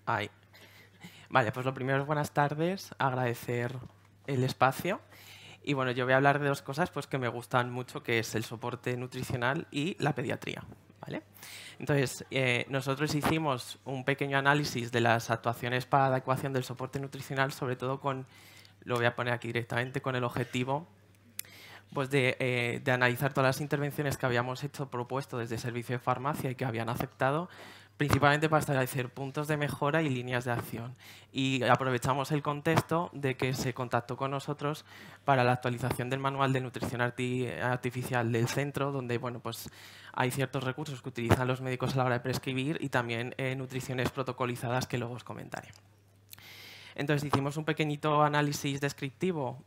Ahí. Vale, pues lo primero es buenas tardes, agradecer el espacio. Y bueno, yo voy a hablar de dos cosas pues, que me gustan mucho, que es el soporte nutricional y la pediatría. ¿Vale? Entonces, nosotros hicimos un pequeño análisis de las actuaciones para adecuación del soporte nutricional, sobre todo con, lo voy a poner aquí directamente, con el objetivo pues de analizar todas las intervenciones que habíamos hecho propuesto desde Servicio de Farmacia y que habían aceptado, principalmente para establecer puntos de mejora y líneas de acción. Y aprovechamos el contexto de que se contactó con nosotros para la actualización del manual de nutrición artificial del centro, donde bueno, pues hay ciertos recursos que utilizan los médicos a la hora de prescribir y también nutriciones protocolizadas que luego os comentaré. Entonces hicimos un pequeñito análisis descriptivo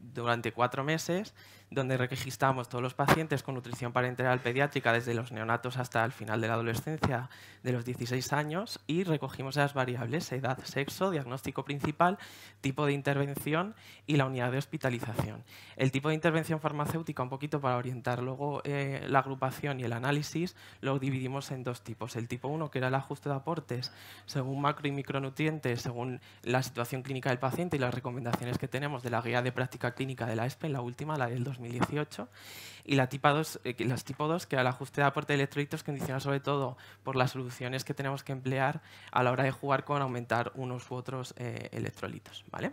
durante 4 meses, donde registramos todos los pacientes con nutrición parenteral pediátrica desde los neonatos hasta el final de la adolescencia de los 16 años y recogimos las variables edad, sexo, diagnóstico principal, tipo de intervención y la unidad de hospitalización. El tipo de intervención farmacéutica, un poquito para orientar luego la agrupación y el análisis, lo dividimos en dos tipos. El tipo 1, que era el ajuste de aportes según macro y micronutrientes, según la situación clínica del paciente y las recomendaciones que tenemos de la guía de práctica clínica de la ESPE, la última, la del 2018, y la tipo 2, que era el ajuste de aporte de electrolitos, condicionado sobre todo por las soluciones que tenemos que emplear a la hora de jugar con aumentar unos u otros electrolitos. ¿Vale?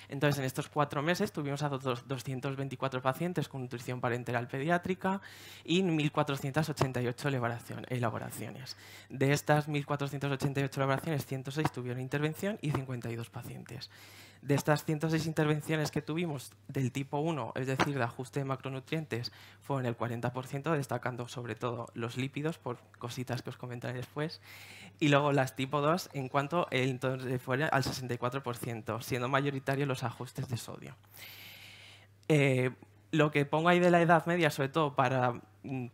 Entonces, en estos 4 meses tuvimos a 224 pacientes con nutrición parenteral pediátrica y 1.488 elaboraciones. De estas 1.488 elaboraciones, 106 tuvieron intervención y 52 pacientes. De estas 106 intervenciones que tuvimos del tipo 1, es decir, de ajuste de macronutrientes, fueron el 40%, destacando sobre todo los lípidos, por cositas que os comentaré después, y luego las tipo 2 en cuanto entonces fuera al 64%, siendo mayoritarios los ajustes de sodio. Lo que pongo ahí de la edad media, sobre todo para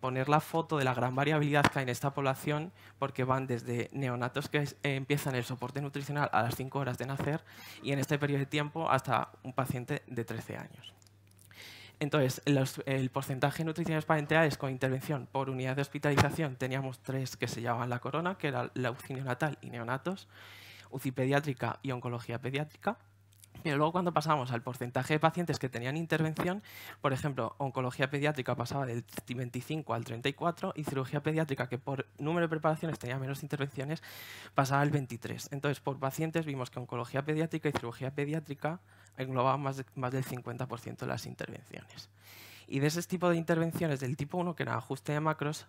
poner la foto de la gran variabilidad que hay en esta población, porque van desde neonatos que empiezan el soporte nutricional a las 5 horas de nacer y en este periodo de tiempo hasta un paciente de 13 años. Entonces, el porcentaje de nutriciones parenterales con intervención por unidad de hospitalización teníamos 3 que se llamaban la corona, que era la UCI neonatal y neonatos, UCI pediátrica y oncología pediátrica. Pero luego cuando pasamos al porcentaje de pacientes que tenían intervención, por ejemplo, oncología pediátrica pasaba del 25 al 34 y cirugía pediátrica, que por número de preparaciones tenía menos intervenciones, pasaba al 23. Entonces, por pacientes vimos que oncología pediátrica y cirugía pediátrica englobaban más del 50% de las intervenciones. Y de ese tipo de intervenciones del tipo 1, que era ajuste de macros,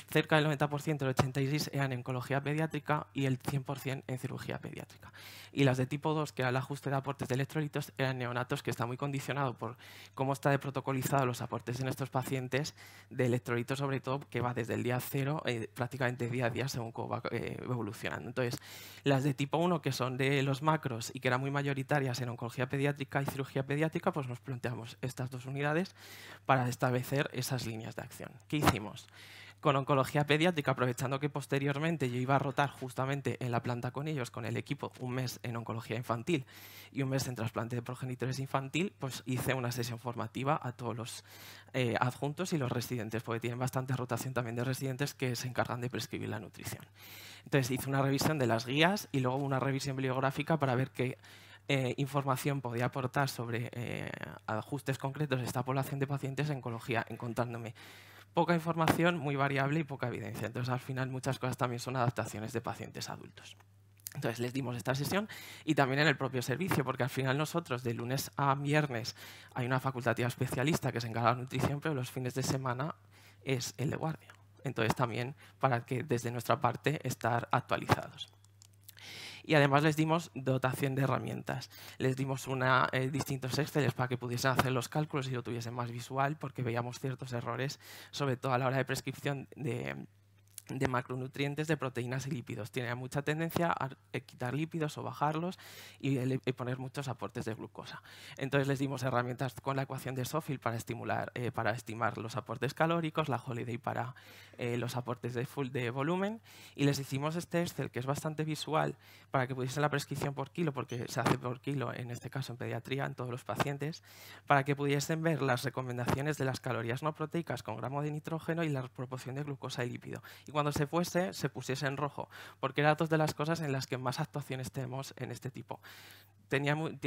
cerca del 90%, el 86%, eran en oncología pediátrica y el 100% en cirugía pediátrica. Y las de tipo 2, que era el ajuste de aportes de electrolitos, eran neonatos, que está muy condicionado por cómo está de protocolizado los aportes en estos pacientes de electrolitos, sobre todo, que va desde el día 0, prácticamente día a día, según cómo va evolucionando. Entonces, las de tipo 1, que son de los macros y que eran muy mayoritarias en oncología pediátrica y cirugía pediátrica, pues nos planteamos estas dos unidades para establecer esas líneas de acción. ¿Qué hicimos? Con oncología pediátrica, aprovechando que posteriormente yo iba a rotar justamente en la planta con ellos, con el equipo, un mes en oncología infantil y un mes en trasplante de progenitores infantil, pues hice una sesión formativa a todos los adjuntos y los residentes, porque tienen bastante rotación también de residentes que se encargan de prescribir la nutrición. Entonces hice una revisión de las guías y luego una revisión bibliográfica para ver qué información podía aportar sobre ajustes concretos de esta población de pacientes en oncología, encontrándome poca información, muy variable y poca evidencia. Entonces, al final, muchas cosas también son adaptaciones de pacientes adultos. Entonces, les dimos esta sesión y también en el propio servicio, porque al final nosotros, de lunes a viernes, hay una facultativa especialista que se encarga de la nutrición, pero los fines de semana es el de guardia. Entonces, también para que desde nuestra parte estar actualizados. Y además les dimos dotación de herramientas. Les dimos distintos Exceles para que pudiesen hacer los cálculos y lo tuviesen más visual, porque veíamos ciertos errores, sobre todo a la hora de prescripción de macronutrientes, de proteínas y lípidos. Tiene mucha tendencia a quitar lípidos o bajarlos y poner muchos aportes de glucosa. Entonces les dimos herramientas con la ecuación de Schofield para estimar los aportes calóricos, la Holiday para los aportes de volumen, y les hicimos este Excel que es bastante visual para que pudiesen la prescripción por kilo, porque se hace por kilo en este caso en pediatría en todos los pacientes, para que pudiesen ver las recomendaciones de las calorías no proteicas con gramo de nitrógeno y la proporción de glucosa y lípido. Y cuando se fuese, se pusiese en rojo, porque era dos de las cosas en las que más actuaciones tenemos en este tipo. Tenían,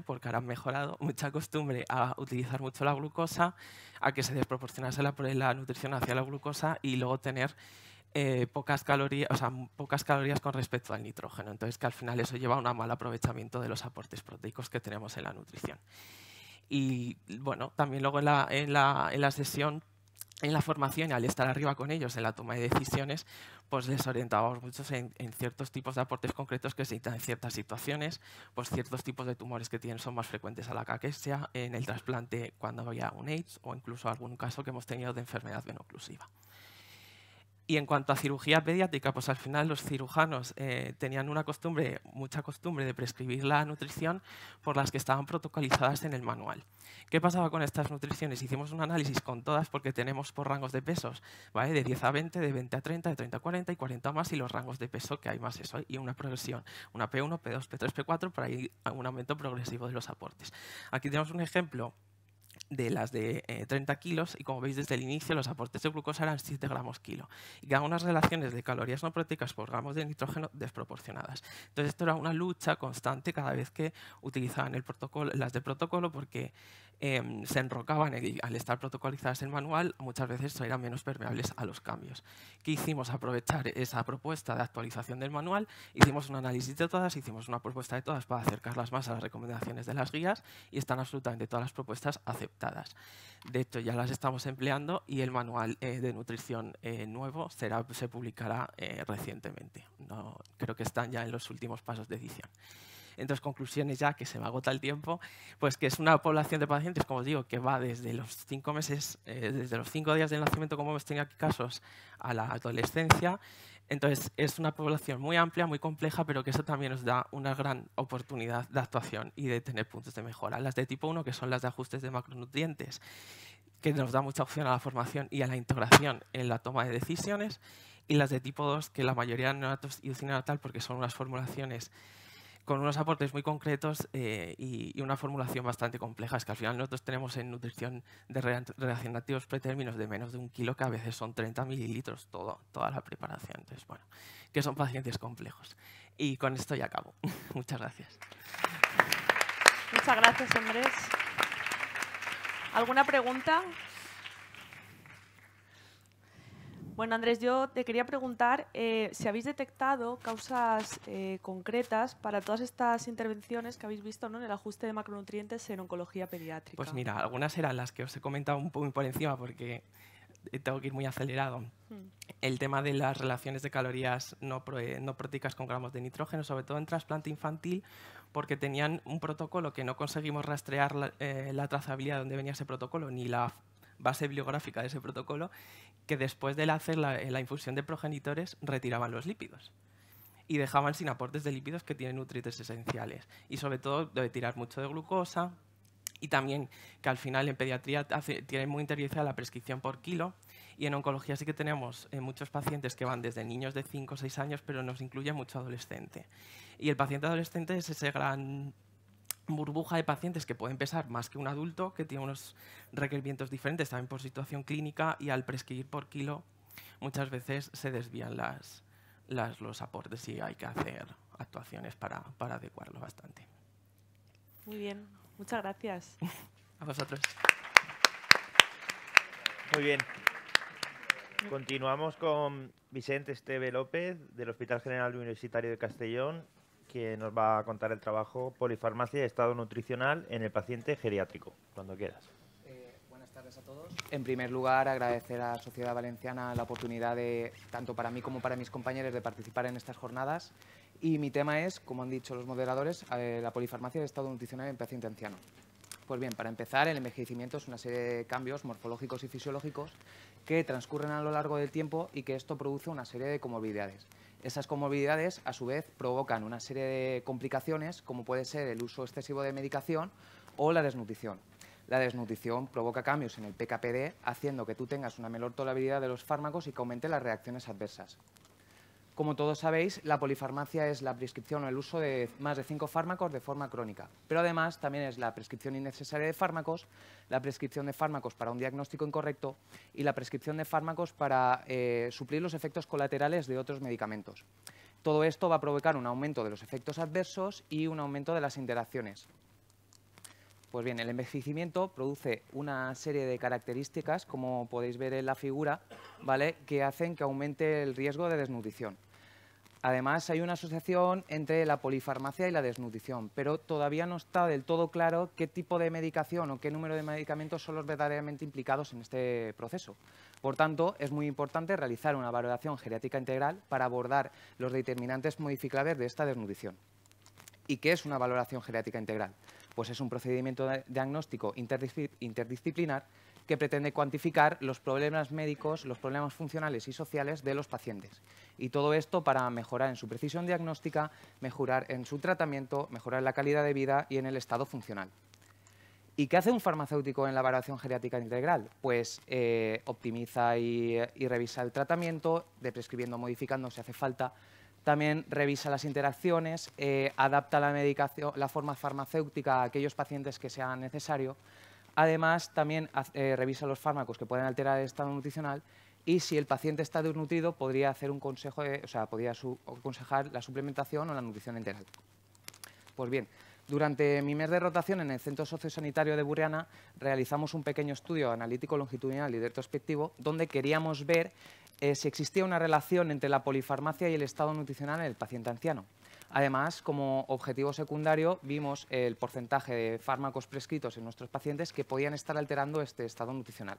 porque ahora han mejorado, mucha costumbre a utilizar mucho la glucosa, a que se desproporcionase la nutrición hacia la glucosa y luego tener pocas calorías con respecto al nitrógeno. Entonces, que al final eso lleva a un mal aprovechamiento de los aportes proteicos que tenemos en la nutrición. Y bueno, también luego en la sesión, en la formación, y al estar arriba con ellos en la toma de decisiones, pues les orientábamos mucho en ciertos tipos de aportes concretos que se necesitan en ciertas situaciones, pues ciertos tipos de tumores que son más frecuentes a la caquexia, en el trasplante cuando había un AIDS o incluso algún caso que hemos tenido de enfermedad venoclusiva. Y en cuanto a cirugía pediátrica, pues al final los cirujanos tenían mucha costumbre de prescribir la nutrición por las que estaban protocolizadas en el manual. ¿Qué pasaba con estas nutriciones? Hicimos un análisis con todas porque tenemos por rangos de pesos, ¿vale? De 10 a 20, de 20 a 30, de 30 a 40 y 40 a más, y los rangos de peso que hay más eso, y una progresión, una P1, P2, P3, P4, por ahí un aumento progresivo de los aportes. Aquí tenemos un ejemplo de las de 30 kilos, y como veis desde el inicio los aportes de glucosa eran 7 gramos kilo y que hagan unas relaciones de calorías no proteicas por gramos de nitrógeno desproporcionadas. Entonces esto era una lucha constante cada vez que utilizaban las de protocolo, porque se enrocaban al estar protocolizadas el manual, muchas veces eran menos permeables a los cambios. ¿Qué hicimos? Aprovechar esa propuesta de actualización del manual, hicimos un análisis de todas, hicimos una propuesta de todas para acercarlas más a las recomendaciones de las guías, y están absolutamente todas las propuestas aceptadas. De hecho, ya las estamos empleando y el manual de nutrición nuevo se publicará recientemente. Creo que están ya en los últimos pasos de edición. Entonces, conclusiones ya, que se me agota el tiempo, pues que es una población de pacientes, como os digo, que va desde los 5 meses, desde los 5 días del nacimiento, como hemos tenido aquí casos, a la adolescencia. Entonces, es una población muy amplia, muy compleja, pero que eso también nos da una gran oportunidad de actuación y de tener puntos de mejora. Las de tipo 1, que son las de ajustes de macronutrientes, que nos da mucha opción a la formación y a la integración en la toma de decisiones, y las de tipo 2, que la mayoría de neonatos y UCI neonatal, porque son unas formulaciones con unos aportes muy concretos y una formulación bastante compleja. Es que al final nosotros tenemos en nutrición de reaccionativos pretérminos de menos de 1 kilo, que a veces son 30 mililitros toda la preparación. Entonces, bueno, que son pacientes complejos. Y con esto ya acabo. Muchas gracias. Muchas gracias, Andrés. ¿Alguna pregunta? Bueno, Andrés, yo te quería preguntar si habéis detectado causas concretas para todas estas intervenciones que habéis visto, ¿no?, en el ajuste de macronutrientes en oncología pediátrica. Pues mira, algunas eran las que os he comentado un poco por encima porque tengo que ir muy acelerado. El tema de las relaciones de calorías no proteicas con gramos de nitrógeno, sobre todo en trasplante infantil, porque tenían un protocolo que no conseguimos rastrear la trazabilidad de dónde venía ese protocolo, ni la base bibliográfica de ese protocolo, que después de hacer la infusión de progenitores retiraban los lípidos y dejaban sin aportes de lípidos que tienen nutrientes esenciales. Y sobre todo debe tirar mucho de glucosa, y también que al final en pediatría tiene muy interiorizada la prescripción por kilo, y en oncología sí que tenemos muchos pacientes que van desde niños de 5 o 6 años, pero nos incluye mucho adolescente. Y el paciente adolescente es ese gran burbuja de pacientes que pueden pesar más que un adulto, que tiene unos requerimientos diferentes también por situación clínica, y al prescribir por kilo muchas veces se desvían los aportes y hay que hacer actuaciones para adecuarlo bastante. Muy bien, muchas gracias. A vosotros. Muy bien. Continuamos con Vicente Esteve López, del Hospital General Universitario de Castellón, que nos va a contar el trabajo Polifarmacia y Estado Nutricional en el paciente geriátrico. Cuando quieras. Buenas tardes a todos. En primer lugar, agradecer a la Sociedad Valenciana la oportunidad de, tanto para mí como para mis compañeros, de participar en estas jornadas. Y mi tema es, como han dicho los moderadores, la polifarmacia y estado nutricional en paciente anciano. Pues bien, para empezar, el envejecimiento es una serie de cambios morfológicos y fisiológicos que transcurren a lo largo del tiempo y que esto produce una serie de comorbilidades. Esas comorbilidades, a su vez, provocan una serie de complicaciones, como puede ser el uso excesivo de medicación o la desnutrición. La desnutrición provoca cambios en el PK/PD, haciendo que tú tengas una menor tolerabilidad de los fármacos y que aumente las reacciones adversas. Como todos sabéis, la polifarmacia es la prescripción o el uso de más de 5 fármacos de forma crónica, pero además también es la prescripción innecesaria de fármacos, la prescripción de fármacos para un diagnóstico incorrecto y la prescripción de fármacos para suplir los efectos colaterales de otros medicamentos. Todo esto va a provocar un aumento de los efectos adversos y un aumento de las interacciones. Pues bien, el envejecimiento produce una serie de características, como podéis ver en la figura, ¿vale?, que hacen que aumente el riesgo de desnutrición. Además, hay una asociación entre la polifarmacia y la desnutrición, pero todavía no está del todo claro qué tipo de medicación o qué número de medicamentos son los verdaderamente implicados en este proceso. Por tanto, es muy importante realizar una valoración geriátrica integral para abordar los determinantes modificables de esta desnutrición. ¿Y qué es una valoración geriátrica integral? Pues es un procedimiento diagnóstico interdisciplinar que pretende cuantificar los problemas médicos, los problemas funcionales y sociales de los pacientes. Y todo esto para mejorar en su precisión diagnóstica, mejorar en su tratamiento, mejorar la calidad de vida y en el estado funcional. ¿Y qué hace un farmacéutico en la valoración geriátrica integral? Pues optimiza y revisa el tratamiento, prescribiendo o modificando si hace falta. También revisa las interacciones, adapta la medicación, la forma farmacéutica a aquellos pacientes que sea necesario. Además, también revisa los fármacos que pueden alterar el estado nutricional y si el paciente está desnutrido podría hacer un consejo, podría aconsejar la suplementación o la nutrición integral. Pues bien, durante mi mes de rotación en el Centro Sociosanitario de Burriana realizamos un pequeño estudio analítico longitudinal y retrospectivo donde queríamos ver si existía una relación entre la polifarmacia y el estado nutricional en el paciente anciano. Además, como objetivo secundario, vimos el porcentaje de fármacos prescritos en nuestros pacientes que podían estar alterando este estado nutricional.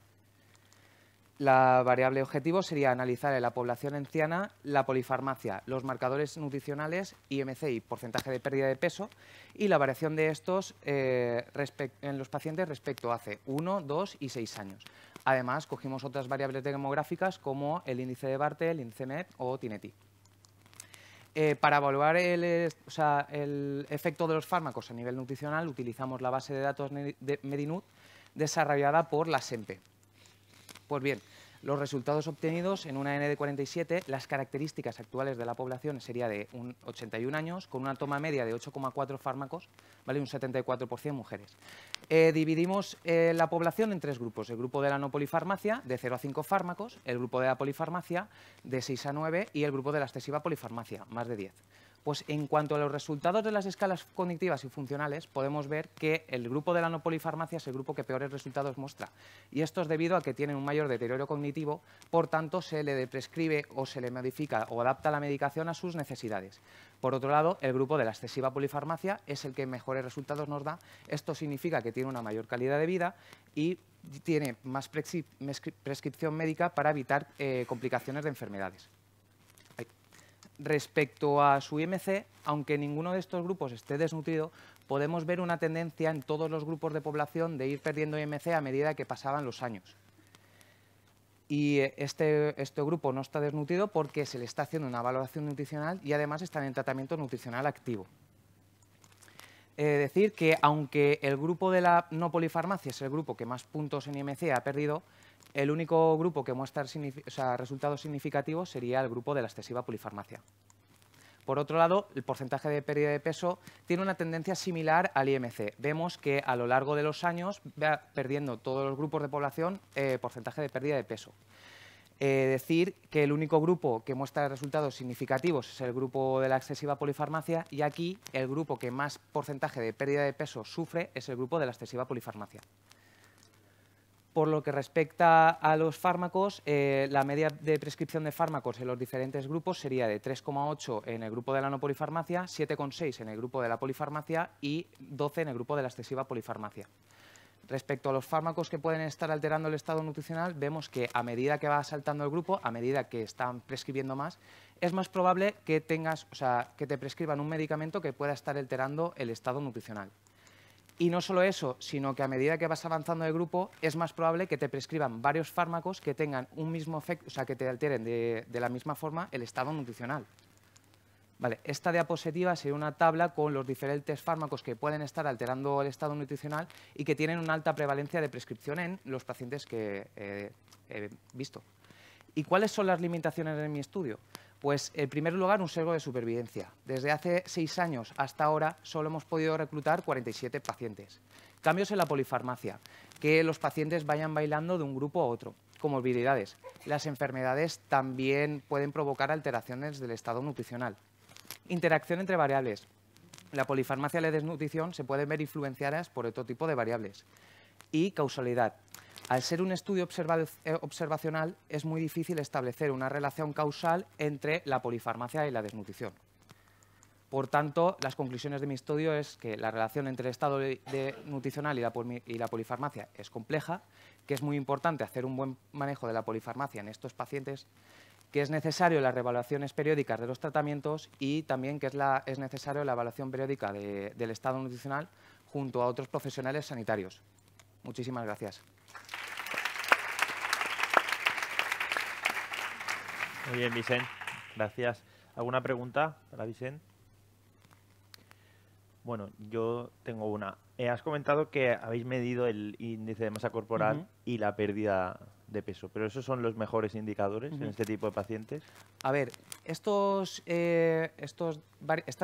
La variable objetivo sería analizar en la población anciana la polifarmacia, los marcadores nutricionales, IMC y porcentaje de pérdida de peso y la variación de estos en los pacientes respecto a hace 1, 2 y 6 años. Además, cogimos otras variables demográficas como el índice de Bartel, el índice MED o TINETI. Para evaluar el efecto de los fármacos a nivel nutricional utilizamos la base de datos de Medinut desarrollada por la SEMPE. Pues bien, los resultados obtenidos en una N de 47, las características actuales de la población sería de 81 años, con una toma media de 8,4 fármacos, ¿vale? Un 74% mujeres. Dividimos la población en 3 grupos, el grupo de la no polifarmacia, de 0 a 5 fármacos, el grupo de la polifarmacia, de 6 a 9, y el grupo de la excesiva polifarmacia, más de 10. Pues en cuanto a los resultados de las escalas cognitivas y funcionales, podemos ver que el grupo de la no polifarmacia es el grupo que peores resultados muestra. Y esto es debido a que tienen un mayor deterioro cognitivo, por tanto se le prescribe o se le modifica o adapta la medicación a sus necesidades. Por otro lado, el grupo de la excesiva polifarmacia es el que mejores resultados nos da. Esto significa que tiene una mayor calidad de vida y tiene más prescripción médica para evitar complicaciones de enfermedades. Respecto a su IMC, aunque ninguno de estos grupos esté desnutrido, podemos ver una tendencia en todos los grupos de población de ir perdiendo IMC a medida que pasaban los años. Y este grupo no está desnutrido porque se le está haciendo una valoración nutricional y además están en tratamiento nutricional activo. Decir que aunque el grupo de la no polifarmacia es el grupo que más puntos en IMC ha perdido, el único grupo que muestra resultados significativos sería el grupo de la excesiva polifarmacia. Por otro lado, el porcentaje de pérdida de peso tiene una tendencia similar al IMC. Vemos que a lo largo de los años va perdiendo todos los grupos de población porcentaje de pérdida de peso. Decir que el único grupo que muestra resultados significativos es el grupo de la excesiva polifarmacia y aquí el grupo que más porcentaje de pérdida de peso sufre es el grupo de la excesiva polifarmacia. Por lo que respecta a los fármacos, la media de prescripción de fármacos en los diferentes grupos sería de 3,8 en el grupo de la no polifarmacia, 7,6 en el grupo de la polifarmacia y 12 en el grupo de la excesiva polifarmacia. Respecto a los fármacos que pueden estar alterando el estado nutricional, vemos que a medida que va saltando el grupo, a medida que están prescribiendo más, es más probable que que te prescriban un medicamento que pueda estar alterando el estado nutricional. Y no solo eso, sino que a medida que vas avanzando el grupo, es más probable que te prescriban varios fármacos que tengan un mismo efecto, que te alteren de la misma forma el estado nutricional. Vale, esta diapositiva sería una tabla con los diferentes fármacos que pueden estar alterando el estado nutricional y que tienen una alta prevalencia de prescripción en los pacientes que he visto. ¿Y cuáles son las limitaciones de mi estudio? Pues, en primer lugar, un sesgo de supervivencia. Desde hace 6 años hasta ahora solo hemos podido reclutar 47 pacientes. Cambios en la polifarmacia, que los pacientes vayan bailando de un grupo a otro. Comorbilidades. Las enfermedades también pueden provocar alteraciones del estado nutricional. Interacción entre variables. La polifarmacia y la desnutrición se pueden ver influenciadas por otro tipo de variables. Y causalidad. Al ser un estudio observacional, es muy difícil establecer una relación causal entre la polifarmacia y la desnutrición. Por tanto, las conclusiones de mi estudio es que la relación entre el estado nutricional y la polifarmacia es compleja, que es muy importante hacer un buen manejo de la polifarmacia en estos pacientes, que es necesario las reevaluaciones periódicas de los tratamientos y también que es necesario la evaluación periódica del estado nutricional junto a otros profesionales sanitarios. Muchísimas gracias. Muy bien, Vicent. Gracias. ¿Alguna pregunta para Vicent? Bueno, yo tengo una. Has comentado que habéis medido el índice de masa corporal y la pérdida de peso, pero ¿esos son los mejores indicadores en este tipo de pacientes? A ver, estas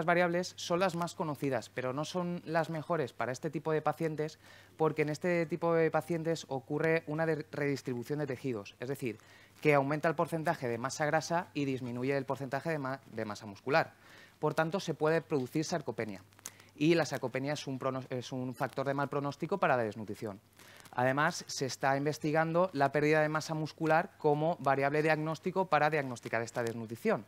variables son las más conocidas, pero no son las mejores para este tipo de pacientes porque en este tipo de pacientes ocurre una redistribución de tejidos, es decir, que aumenta el porcentaje de masa grasa y disminuye el porcentaje de masa muscular. Por tanto, se puede producir sarcopenia. Y la sarcopenia es un factor de mal pronóstico para la desnutrición. Además, se está investigando la pérdida de masa muscular como variable diagnóstico para diagnosticar esta desnutrición,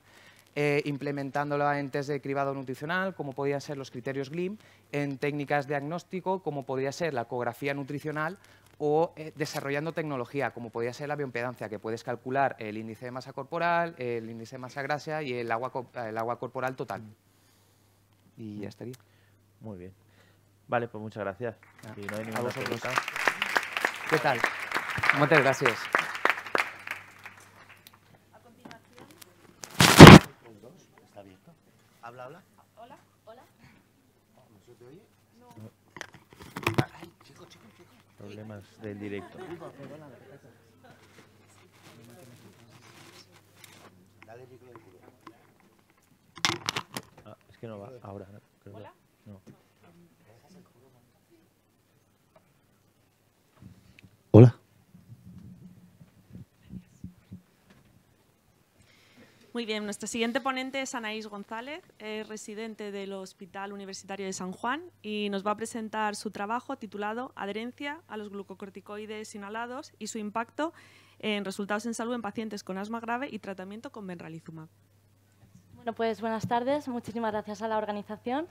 implementándola en test de cribado nutricional, como podrían ser los criterios GLIM, en técnicas de diagnóstico, como podría ser la ecografía nutricional, o desarrollando tecnología, como podría ser la bioimpedancia, que puedes calcular el índice de masa corporal, el índice de masa grasa y el agua corporal total. Y ya estaría. Muy bien. Vale, pues muchas gracias. Si no hay ninguna pregunta. ¿Qué tal? Muchas gracias. A continuación. ¿Está abierto? ¿Habla? Hola. ¿No se te oye? No. Ay, chico. Problemas del directo. Dale el micro del culo. Ah, es que no va ahora, ¿no? Creo que- ¿Hola? No. Hola. Muy bien, nuestra siguiente ponente es Anaís González, es residente del Hospital Universitario de San Juan y nos va a presentar su trabajo titulado Adherencia a los glucocorticoides inhalados y su impacto en resultados en salud en pacientes con asma grave y tratamiento con benralizumab. Bueno, pues buenas tardes, muchísimas gracias a la organización.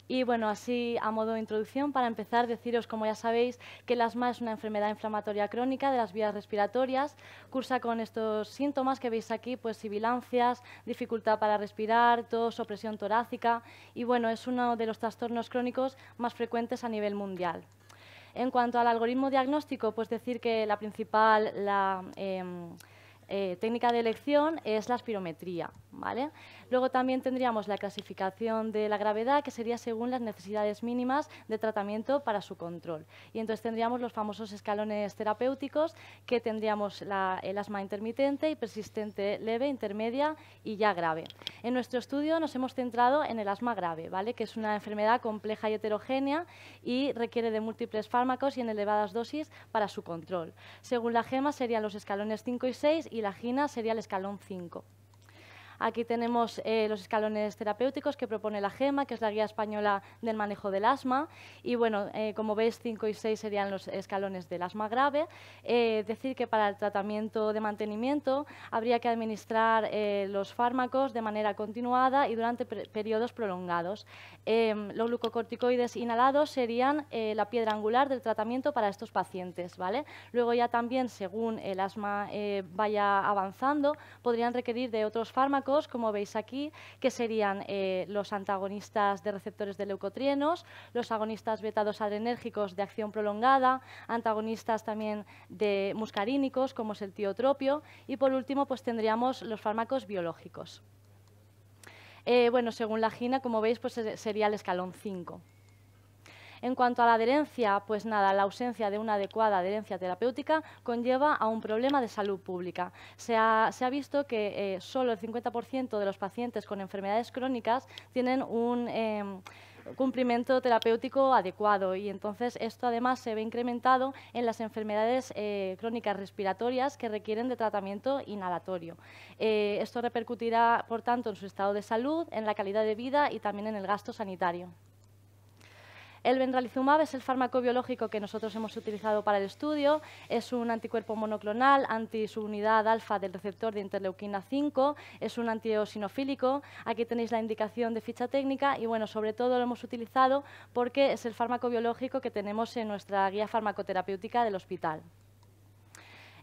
Y bueno, así a modo de introducción, para empezar, deciros, como ya sabéis, que el asma es una enfermedad inflamatoria crónica de las vías respiratorias, cursa con estos síntomas que veis aquí, pues sibilancias, dificultad para respirar, tos, opresión torácica, y bueno, es uno de los trastornos crónicos más frecuentes a nivel mundial. En cuanto al algoritmo diagnóstico, pues decir que la principal técnica de elección es la espirometría, ¿vale? Luego también tendríamos la clasificación de la gravedad, que sería según las necesidades mínimas de tratamiento para su control. Y entonces tendríamos los famosos escalones terapéuticos, que tendríamos el asma intermitente y persistente leve, intermedia y ya grave. En nuestro estudio nos hemos centrado en el asma grave, ¿vale? Que es una enfermedad compleja y heterogénea y requiere de múltiples fármacos y en elevadas dosis para su control. Según la GEMA serían los escalones 5 y 6 y la GINA sería el escalón 5. Aquí tenemos los escalones terapéuticos que propone la GEMA, que es la Guía Española del Manejo del Asma. Y bueno, como veis, 5 y 6 serían los escalones del asma grave. Decir que para el tratamiento de mantenimiento habría que administrar los fármacos de manera continuada y durante periodos prolongados. Los glucocorticoides inhalados serían la piedra angular del tratamiento para estos pacientes, ¿vale? Luego ya también, según el asma vaya avanzando, podrían requerir de otros fármacos, como veis aquí, que serían los antagonistas de receptores de leucotrienos, los agonistas beta-2 adrenérgicos de acción prolongada, antagonistas también de muscarínicos, como es el tiotropio, y por último pues tendríamos los fármacos biológicos. Bueno, según la GINA, como veis, pues sería el escalón 5. En cuanto a la adherencia, pues nada, la ausencia de una adecuada adherencia terapéutica conlleva a un problema de salud pública. Se ha visto que solo el 50% de los pacientes con enfermedades crónicas tienen un cumplimiento terapéutico adecuado, y entonces esto además se ve incrementado en las enfermedades crónicas respiratorias que requieren de tratamiento inhalatorio. Esto repercutirá, por tanto, en su estado de salud, en la calidad de vida y también en el gasto sanitario. El benralizumab es el fármaco biológico que nosotros hemos utilizado para el estudio. Es un anticuerpo monoclonal antisubunidad alfa del receptor de interleuquina 5. Es un antieosinofílico. Aquí tenéis la indicación de ficha técnica y, bueno, sobre todo lo hemos utilizado porque es el fármaco biológico que tenemos en nuestra guía farmacoterapéutica del hospital.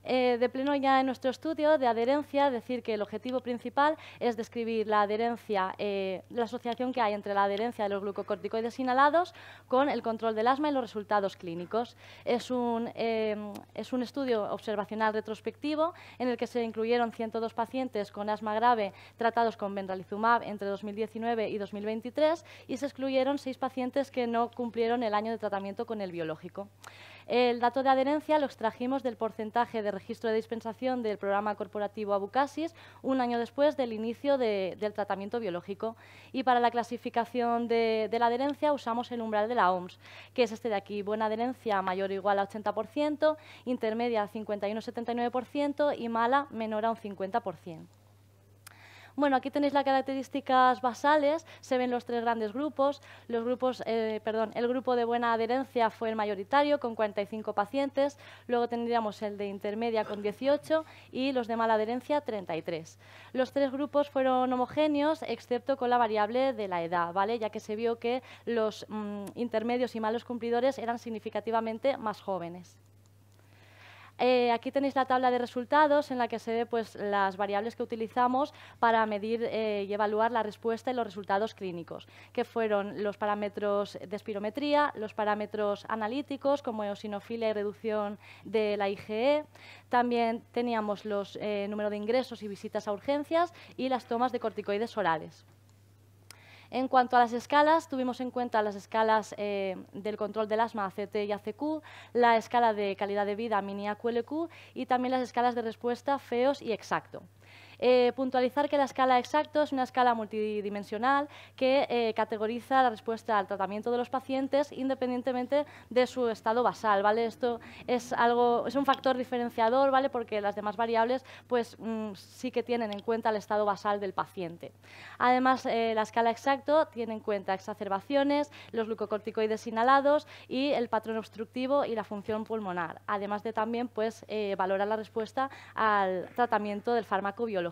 De pleno ya en nuestro estudio de adherencia, decir que el objetivo principal es describir la adherencia, la asociación que hay entre la adherencia de los glucocorticoides inhalados con el control del asma y los resultados clínicos. Es un estudio observacional retrospectivo en el que se incluyeron 102 pacientes con asma grave tratados con benralizumab entre 2019 y 2023 y se excluyeron 6 pacientes que no cumplieron el año de tratamiento con el biológico. El dato de adherencia lo extrajimos del porcentaje de registro de dispensación del programa corporativo Abucasis un año después del inicio del tratamiento biológico. Y para la clasificación de la adherencia usamos el umbral de la OMS, que es este de aquí: buena adherencia mayor o igual a 80%, intermedia 51-79% y mala menor a un 50%. Bueno, aquí tenéis las características basales, se ven los 3 grandes grupos. El grupo de buena adherencia fue el mayoritario, con 45 pacientes, luego tendríamos el de intermedia con 18 y los de mala adherencia 33. Los 3 grupos fueron homogéneos, excepto con la variable de la edad, ¿vale? Ya que se vio que los intermedios y malos cumplidores eran significativamente más jóvenes. Aquí tenéis la tabla de resultados en la que se ve pues, las variables que utilizamos para medir y evaluar la respuesta y los resultados clínicos, que fueron los parámetros de espirometría, los parámetros analíticos como eosinofilia y reducción de la IgE. También teníamos los número de ingresos y visitas a urgencias y las tomas de corticoides orales. En cuanto a las escalas, tuvimos en cuenta las escalas del control del asma ACT y ACQ, la escala de calidad de vida Mini-AQLQ y también las escalas de respuesta FEOS y Exacto. Puntualizar que la escala Exacto es una escala multidimensional que categoriza la respuesta al tratamiento de los pacientes independientemente de su estado basal, ¿vale? Esto es un factor diferenciador, ¿vale? Porque las demás variables pues, sí que tienen en cuenta el estado basal del paciente. Además, la escala Exacto tiene en cuenta exacerbaciones, los glucocorticoides inhalados y el patrón obstructivo y la función pulmonar, además de también pues, valorar la respuesta al tratamiento del fármaco biológico.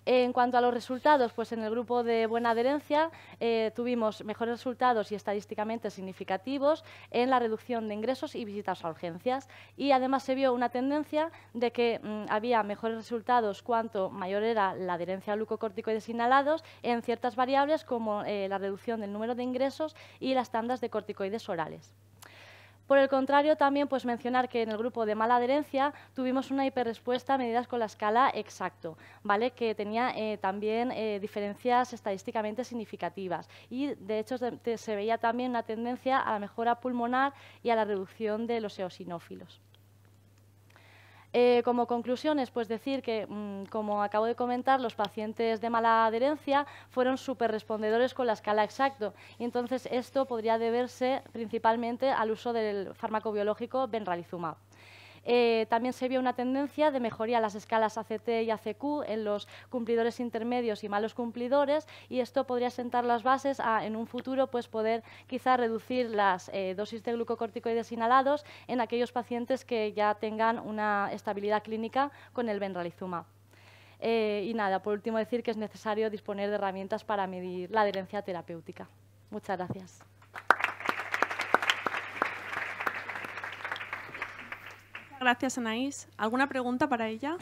En cuanto a los resultados, pues en el grupo de buena adherencia tuvimos mejores resultados y estadísticamente significativos en la reducción de ingresos y visitas a urgencias, y además se vio una tendencia de que había mejores resultados cuanto mayor era la adherencia a glucocorticoides inhalados en ciertas variables como la reducción del número de ingresos y las tandas de corticoides orales. Por el contrario, también pues, mencionar que en el grupo de mala adherencia tuvimos una hiperrespuesta a medidas con la escala Exacto, ¿vale? Que tenía también diferencias estadísticamente significativas y, de hecho, se veía también una tendencia a la mejora pulmonar y a la reducción de los eosinófilos. Como conclusiones, pues decir que, como acabo de comentar, los pacientes de mala adherencia fueron superrespondedores con la escala Exacto, y entonces esto podría deberse principalmente al uso del fármaco biológico benralizumab. También se vio una tendencia de mejoría en las escalas ACT y ACQ en los cumplidores intermedios y malos cumplidores, y esto podría sentar las bases a, en un futuro, pues poder quizá reducir las dosis de glucocorticoides inhalados en aquellos pacientes que ya tengan una estabilidad clínica con el benralizumab. Y nada, por último decir que es necesario disponer de herramientas para medir la adherencia terapéutica. Muchas gracias. Gracias, Anaís. ¿Alguna pregunta para ella?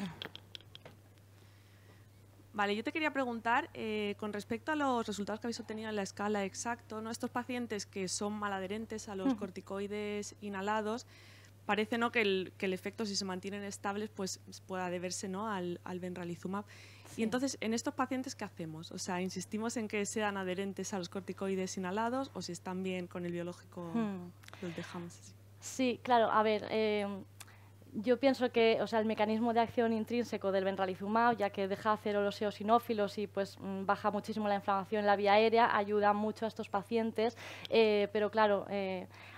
Vale, yo te quería preguntar, con respecto a los resultados que habéis obtenido en la escala Exacto, ¿no? Estos pacientes que son maladherentes a los corticoides inhalados, parece, ¿no?, que el efecto, si se mantienen estables, pues pueda deberse, ¿no?, al benralizumab. Sí. Y entonces, en estos pacientes, ¿qué hacemos? O sea, ¿insistimos en que sean adherentes a los corticoides inhalados o si están bien con el biológico los dejamos así? Sí, claro, a ver, yo pienso que, o sea, el mecanismo de acción intrínseco del benralizumab, ya que deja cero los eosinófilos y pues baja muchísimo la inflamación en la vía aérea, ayuda mucho a estos pacientes, pero claro,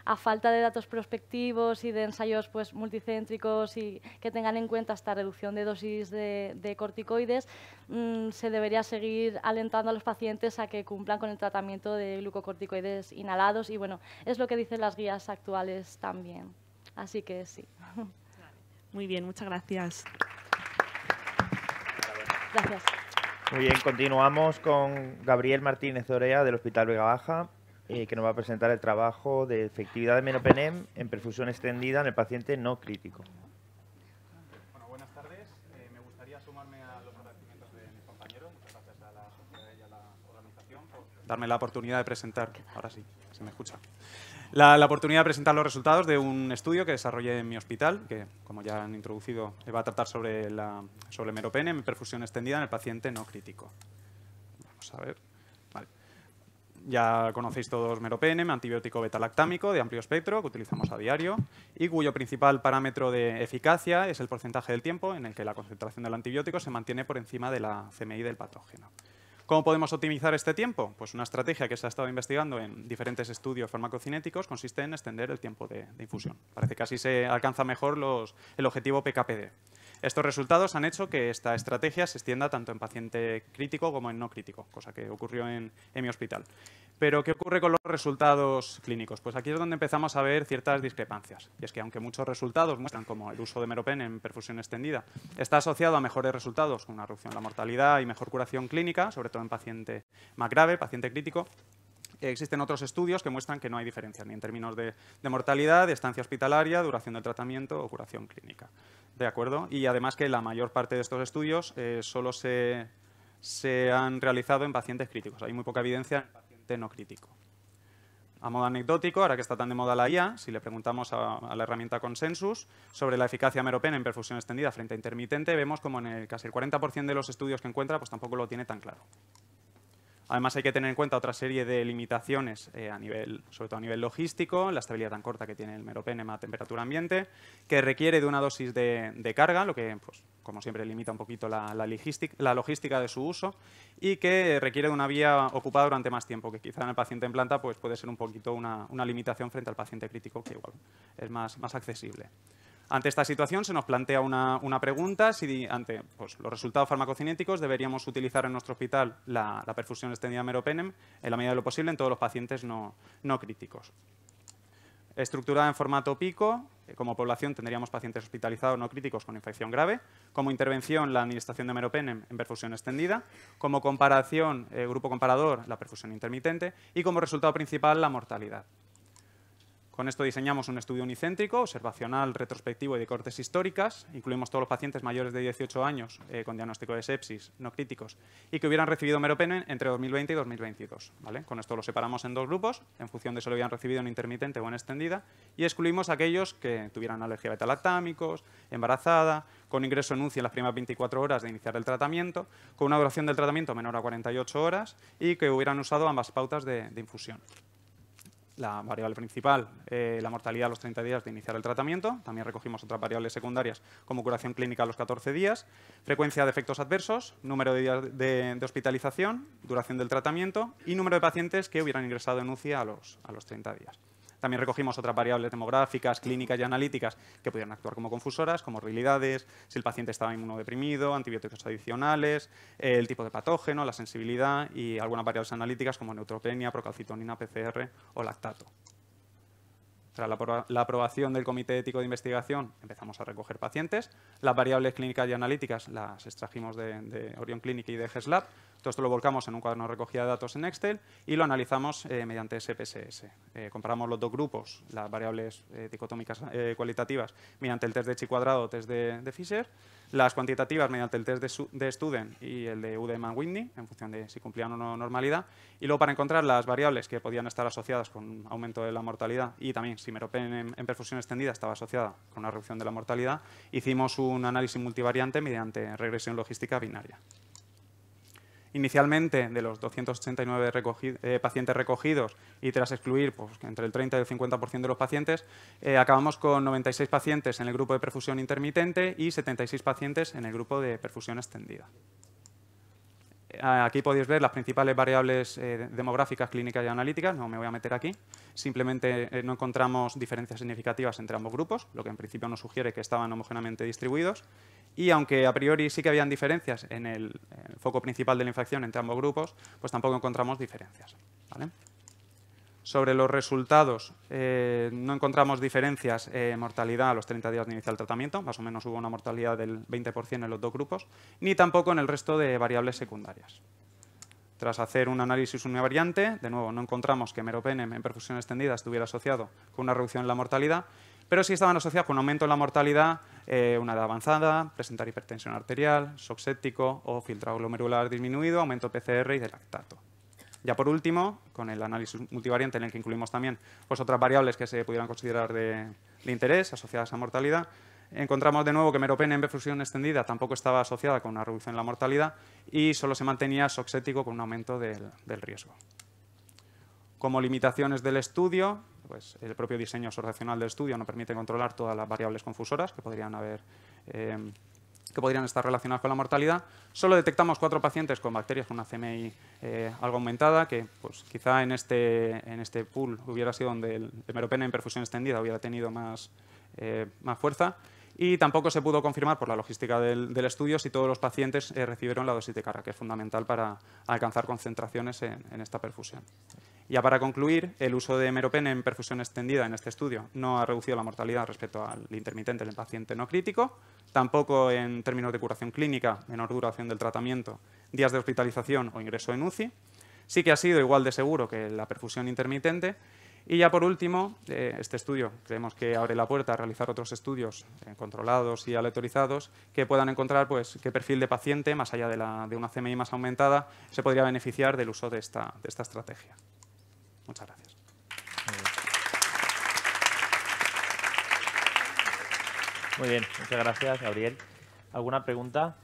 a falta de datos prospectivos y de ensayos pues multicéntricos y que tengan en cuenta esta reducción de dosis de corticoides, se debería seguir alentando a los pacientes a que cumplan con el tratamiento de glucocorticoides inhalados y bueno, es lo que dicen las guías actuales también. Así que sí. Muy bien, muchas gracias. Gracias. Muy bien, continuamos con Gabriel Martínez Orea del Hospital Vega Baja, que nos va a presentar el trabajo de efectividad de meropenem en perfusión extendida en el paciente no crítico. Bueno, buenas tardes. Me gustaría sumarme a los agradecimientos de mis compañeros. Muchas gracias a la sociedad y a la organización por darme la oportunidad de presentar, ahora sí, se me escucha, la oportunidad de presentar los resultados de un estudio que desarrollé en mi hospital, que, como ya han introducido, va a tratar sobre meropenem en perfusión extendida en el paciente no crítico. Vamos a ver. Vale. Ya conocéis todos meropenem, antibiótico beta-lactámico de amplio espectro que utilizamos a diario y cuyo principal parámetro de eficacia es el porcentaje del tiempo en el que la concentración del antibiótico se mantiene por encima de la CMI del patógeno. ¿Cómo podemos optimizar este tiempo? Pues una estrategia que se ha estado investigando en diferentes estudios farmacocinéticos consiste en extender el tiempo de infusión. Parece que así se alcanza mejor el objetivo PKPD. Estos resultados han hecho que esta estrategia se extienda tanto en paciente crítico como en no crítico, cosa que ocurrió en mi hospital. Pero, ¿qué ocurre con los resultados clínicos? Pues aquí es donde empezamos a ver ciertas discrepancias. Y es que, aunque muchos resultados muestran como el uso de meropenem en perfusión extendida está asociado a mejores resultados, con una reducción de la mortalidad y mejor curación clínica, sobre todo en paciente más grave, paciente crítico, existen otros estudios que muestran que no hay diferencias ni en términos de mortalidad, de estancia hospitalaria, duración del tratamiento o curación clínica. ¿De acuerdo? Y además que la mayor parte de estos estudios solo se han realizado en pacientes críticos. Hay muy poca evidencia en el paciente no crítico. A modo anecdótico, ahora que está tan de moda la IA, si le preguntamos a la herramienta Consensus sobre la eficacia de meropenem en perfusión extendida frente a intermitente, vemos como en casi el 40% de los estudios que encuentra pues tampoco lo tiene tan claro. Además, hay que tener en cuenta otra serie de limitaciones, sobre todo a nivel logístico, la estabilidad tan corta que tiene el meropenem a temperatura ambiente, que requiere de una dosis de carga, lo que, pues, como siempre, limita un poquito la logística de su uso, y que requiere de una vía ocupada durante más tiempo, que quizá en el paciente en planta pues, puede ser un poquito una limitación frente al paciente crítico, que igual es más accesible. Ante esta situación se nos plantea una pregunta, si ante pues, los resultados farmacocinéticos deberíamos utilizar en nuestro hospital la perfusión extendida de meropenem en la medida de lo posible en todos los pacientes no críticos. Estructurada en formato pico, como población tendríamos pacientes hospitalizados no críticos con infección grave, como intervención la administración de meropenem en perfusión extendida, como comparación, grupo comparador, la perfusión intermitente y como resultado principal la mortalidad. Con esto diseñamos un estudio unicéntrico, observacional, retrospectivo y de cortes históricas. Incluimos todos los pacientes mayores de 18 años con diagnóstico de sepsis no críticos y que hubieran recibido meropenem entre 2020 y 2022. ¿Vale? Con esto lo separamos en dos grupos, en función de si lo habían recibido en intermitente o en extendida, y excluimos a aquellos que tuvieran alergia a beta-lactámicos, embarazada, con ingreso en UCI en las primeras 24 horas de iniciar el tratamiento, con una duración del tratamiento menor a 48 horas y que hubieran usado ambas pautas de infusión. La variable principal, la mortalidad a los 30 días de iniciar el tratamiento. También recogimos otras variables secundarias como curación clínica a los 14 días, frecuencia de efectos adversos, número de días de hospitalización, duración del tratamiento y número de pacientes que hubieran ingresado en UCI a los 30 días. También recogimos otras variables demográficas, clínicas y analíticas que pudieran actuar como confusoras, como morbilidades, si el paciente estaba inmunodeprimido, antibióticos adicionales, el tipo de patógeno, la sensibilidad y algunas variables analíticas como neutropenia, procalcitonina, PCR o lactato. Tras la aprobación del Comité Ético de Investigación, empezamos a recoger pacientes. Las variables clínicas y analíticas las extrajimos de Orion Clinic y de GESLab, Todo esto lo volcamos en un cuaderno de recogida de datos en Excel y lo analizamos mediante SPSS. Comparamos los dos grupos, las variables dicotómicas cualitativas, mediante el test de chi cuadrado o test de Fisher, las cuantitativas mediante el test de Student y el de Udeman-Whitney, en función de si cumplían o no normalidad. Y luego, para encontrar las variables que podían estar asociadas con un aumento de la mortalidad y también si meropen en perfusión extendida estaba asociada con una reducción de la mortalidad, hicimos un análisis multivariante mediante regresión logística binaria. Inicialmente, de los 289 pacientes recogidos y tras excluir pues, entre el 30 y el 50% de los pacientes, acabamos con 96 pacientes en el grupo de perfusión intermitente y 76 pacientes en el grupo de perfusión extendida. Aquí podéis ver las principales variables demográficas, clínicas y analíticas, no me voy a meter aquí. Simplemente no encontramos diferencias significativas entre ambos grupos, lo que en principio nos sugiere que estaban homogéneamente distribuidos. Y aunque a priori sí que habían diferencias en el foco principal de la infección entre ambos grupos, pues tampoco encontramos diferencias, ¿vale? Sobre los resultados, no encontramos diferencias en mortalidad a los 30 días de iniciar el tratamiento, más o menos hubo una mortalidad del 20% en los dos grupos, ni tampoco en el resto de variables secundarias. Tras hacer un análisis univariante, de nuevo no encontramos que meropenem en perfusión extendida estuviera asociado con una reducción en la mortalidad, pero sí estaban asociados con un aumento en la mortalidad, una edad avanzada, presentar hipertensión arterial, shock séptico o filtrado glomerular disminuido, aumento PCR y de lactato. Ya por último, con el análisis multivariante en el que incluimos también pues, otras variables que se pudieran considerar de interés asociadas a mortalidad, encontramos de nuevo que meropenem en perfusión extendida tampoco estaba asociada con una reducción en la mortalidad y solo se mantenía shock séptico con un aumento del riesgo. Como limitaciones del estudio, pues el propio diseño observacional del estudio no permite controlar todas las variables confusoras que podrían estar relacionadas con la mortalidad. Solo detectamos 4 pacientes con bacterias con una CMI algo aumentada, que pues, quizá en este pool hubiera sido donde el meropenem en perfusión extendida hubiera tenido más fuerza. Y tampoco se pudo confirmar por la logística del estudio si todos los pacientes recibieron la dosis de carga, que es fundamental para alcanzar concentraciones en esta perfusión. Ya para concluir, el uso de meropenem en perfusión extendida en este estudio no ha reducido la mortalidad respecto al intermitente en el paciente no crítico, tampoco en términos de curación clínica, menor duración del tratamiento, días de hospitalización o ingreso en UCI. Sí que ha sido igual de seguro que la perfusión intermitente. Y ya por último, este estudio creemos que abre la puerta a realizar otros estudios controlados y aleatorizados que puedan encontrar pues, qué perfil de paciente, más allá de una CMI más aumentada, se podría beneficiar del uso de esta estrategia. Muchas gracias. Muy bien, muchas gracias, Gabriel. ¿Alguna pregunta?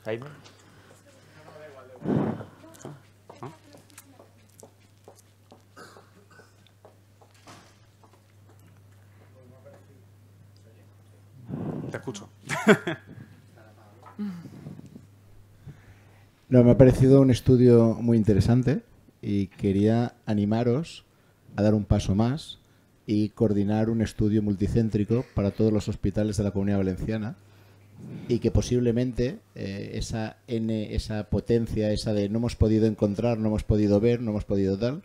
Jaime. Te escucho. No, me ha parecido un estudio muy interesante y quería animaros a dar un paso más y coordinar un estudio multicéntrico para todos los hospitales de la Comunidad Valenciana y que posiblemente esa potencia, esa de no hemos podido encontrar, no hemos podido ver, no hemos podido tal,